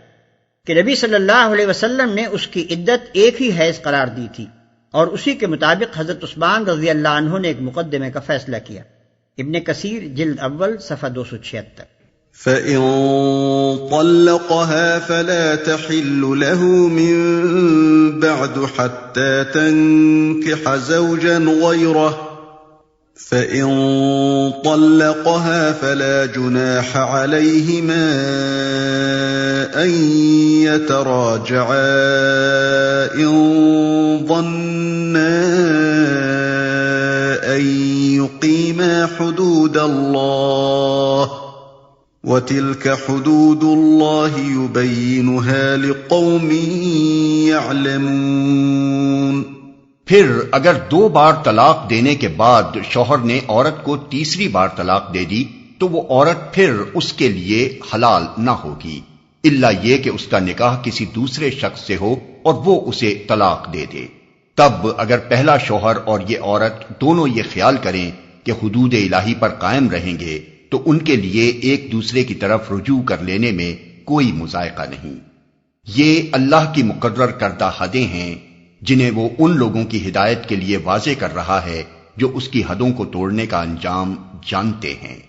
کہ نبی صلی اللہ علیہ وسلم نے اس کی عدت ایک ہی حیض قرار دی تھی، اور اسی کے مطابق حضرت عثمان رضی اللہ عنہ نے ایک مقدمے کا فیصلہ کیا۔ ابن کثیر جلد اول صفحہ 276۔ فَإِن طَلَّقَهَا فَلَا تَحِلُّ لَهُ مِن بَعْدُ حَتَّى تَنكِحَ زَوْجًا غَيْرَهُ فَإِن طَلَّقَهَا فَلَا جُنَاحَ عَلَيْهِمَا أَن يَتَرَاجَعَا إِن ظَنَّا أَن يُقِيمَا حُدُودَ اللَّهِ وَتِلْكَ حُدُودُ اللَّهِ يُبَيِّنُهَا لِقَوْمٍ يَعْلَمُونَ۔ پھر اگر 2 بار طلاق دینے کے بعد شوہر نے عورت کو تیسری بار طلاق دے دی تو وہ عورت پھر اس کے لیے حلال نہ ہوگی، الا یہ کہ اس کا نکاح کسی دوسرے شخص سے ہو اور وہ اسے طلاق دے دے۔ تب اگر پہلا شوہر اور یہ عورت دونوں یہ خیال کریں کہ حدود الہی پر قائم رہیں گے تو ان کے لیے ایک دوسرے کی طرف رجوع کر لینے میں کوئی مذائقہ نہیں۔ یہ اللہ کی مقرر کردہ حدیں ہیں جنہیں وہ ان لوگوں کی ہدایت کے لیے واضح کر رہا ہے جو اس کی حدوں کو توڑنے کا انجام جانتے ہیں۔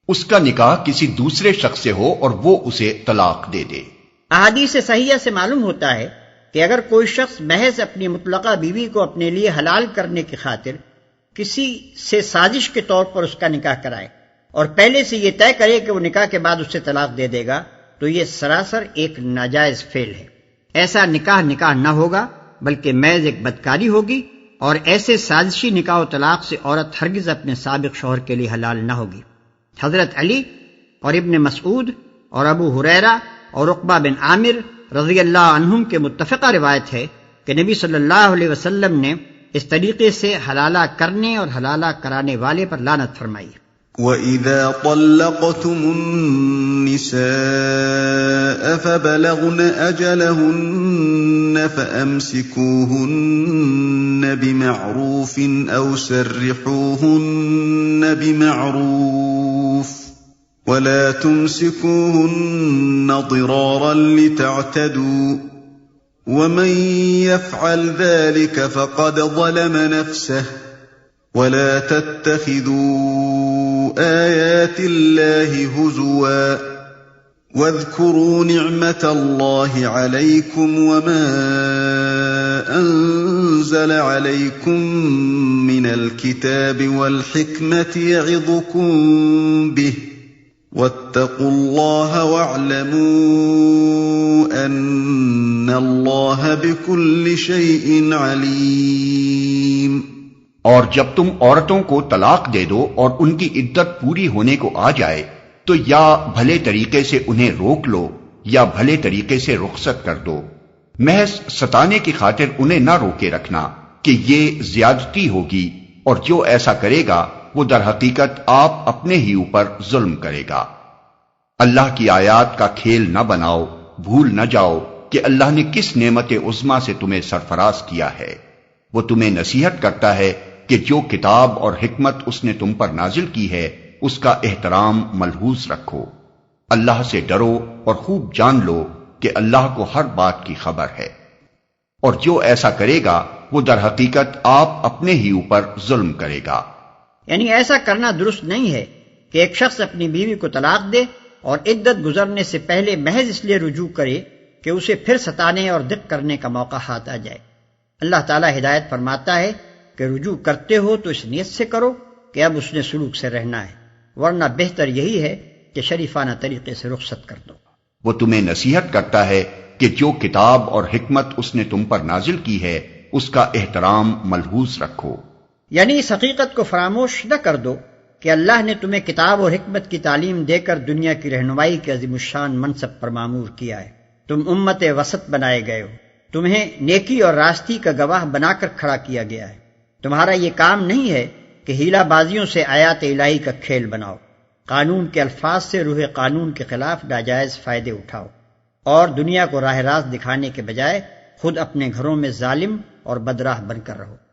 اس کا نکاح کسی دوسرے شخص سے ہو اور وہ اسے طلاق دے دے۔ احادیث صحیحہ سے معلوم ہوتا ہے کہ اگر کوئی شخص محض اپنی مطلقہ بیوی کو اپنے لیے حلال کرنے کی خاطر کسی سے سازش کے طور پر اس کا نکاح کرائے اور پہلے سے یہ طے کرے کہ وہ نکاح کے بعد اسے طلاق دے دے گا تو یہ سراسر ایک ناجائز فعل ہے۔ ایسا نکاح نہ ہوگا بلکہ محض ایک بدکاری ہوگی، اور ایسے سازشی نکاح و طلاق سے عورت ہرگز اپنے سابق شوہر کے لیے حلال نہ ہوگی۔ حضرت علی اور ابن مسعود اور ابو ہریرہ اور عقبہ بن عامر رضی اللہ عنہم کے متفقہ روایت ہے کہ نبی صلی اللہ علیہ وسلم نے اس طریقے سے حلالہ کرنے اور حلالہ کرانے والے پر لعنت فرمائی۔ وَإِذَا طَلَّقْتُمُ النِّسَاءَ فَبَلَغْنَ أَجَلَهُنَّ فَأَمْسِكُوهُنَّ بِمَعْرُوفٍ أَوْ سَرِّحُوهُنَّ بِمَعْرُوفٍ وَلَا تُمْسِكُوهُنَّ ضِرَارًا لِتَعْتَدُوا وَمَن يَفْعَلْ ذَلِكَ فَقَدْ ظَلَمَ نَفْسَهُ وَلَا تَتَّخِذُوا آيَاتِ اللَّهِ هُزُوًا وَاذْكُرُوا نِعْمَةَ اللَّهِ عَلَيْكُمْ وَمَا أَنزَلَ عَلَيْكُمْ مِنَ الْكِتَابِ وَالْحِكْمَةِ يَعِظُكُمْ بِهِ وَاتَّقُوا اللَّهَ وَاعْلَمُوا أَنَّ اللَّهَ بِكُلِّ شَيْءٍ عَلِيمٌ۔ اور جب تم عورتوں کو طلاق دے دو اور ان کی عدت پوری ہونے کو آ جائے تو یا بھلے طریقے سے انہیں روک لو یا بھلے طریقے سے رخصت کر دو، محض ستانے کی خاطر انہیں نہ روکے رکھنا کہ یہ زیادتی ہوگی، اور جو ایسا کرے گا وہ در حقیقت آپ اپنے ہی اوپر ظلم کرے گا۔ اللہ کی آیات کا کھیل نہ بناؤ، بھول نہ جاؤ کہ اللہ نے کس نعمت عظمیٰ سے تمہیں سرفراز کیا ہے۔ وہ تمہیں نصیحت کرتا ہے کہ جو کتاب اور حکمت اس نے تم پر نازل کی ہے اس کا احترام ملحوظ رکھو۔ اللہ سے ڈرو اور خوب جان لو کہ اللہ کو ہر بات کی خبر ہے، اور جو ایسا کرے گا وہ در حقیقت آپ اپنے ہی اوپر ظلم کرے گا۔ یعنی ایسا کرنا درست نہیں ہے کہ ایک شخص اپنی بیوی کو طلاق دے اور عدت گزرنے سے پہلے محض اس لیے رجوع کرے کہ اسے پھر ستانے اور دق کرنے کا موقع ہاتھ آ جائے۔ اللہ تعالیٰ ہدایت فرماتا ہے کہ رجوع کرتے ہو تو اس نیت سے کرو کہ اب اس نے سلوک سے رہنا ہے، ورنہ بہتر یہی ہے کہ شریفانہ طریقے سے رخصت کر دو۔ وہ تمہیں نصیحت کرتا ہے کہ جو کتاب اور حکمت اس نے تم پر نازل کی ہے اس کا احترام ملحوظ رکھو۔ یعنی اس حقیقت کو فراموش نہ کر دو کہ اللہ نے تمہیں کتاب اور حکمت کی تعلیم دے کر دنیا کی رہنمائی کے عظیم الشان منصب پر معمور کیا ہے۔ تم امت وسط بنائے گئے ہو، تمہیں نیکی اور راستی کا گواہ بنا کر کھڑا کیا گیا ہے۔ تمہارا یہ کام نہیں ہے کہ ہیلا بازیوں سے آیات الہی کا کھیل بناؤ، قانون کے الفاظ سے روح قانون کے خلاف ناجائز فائدے اٹھاؤ، اور دنیا کو راہ راست دکھانے کے بجائے خود اپنے گھروں میں ظالم اور بدراہ بن کر رہو۔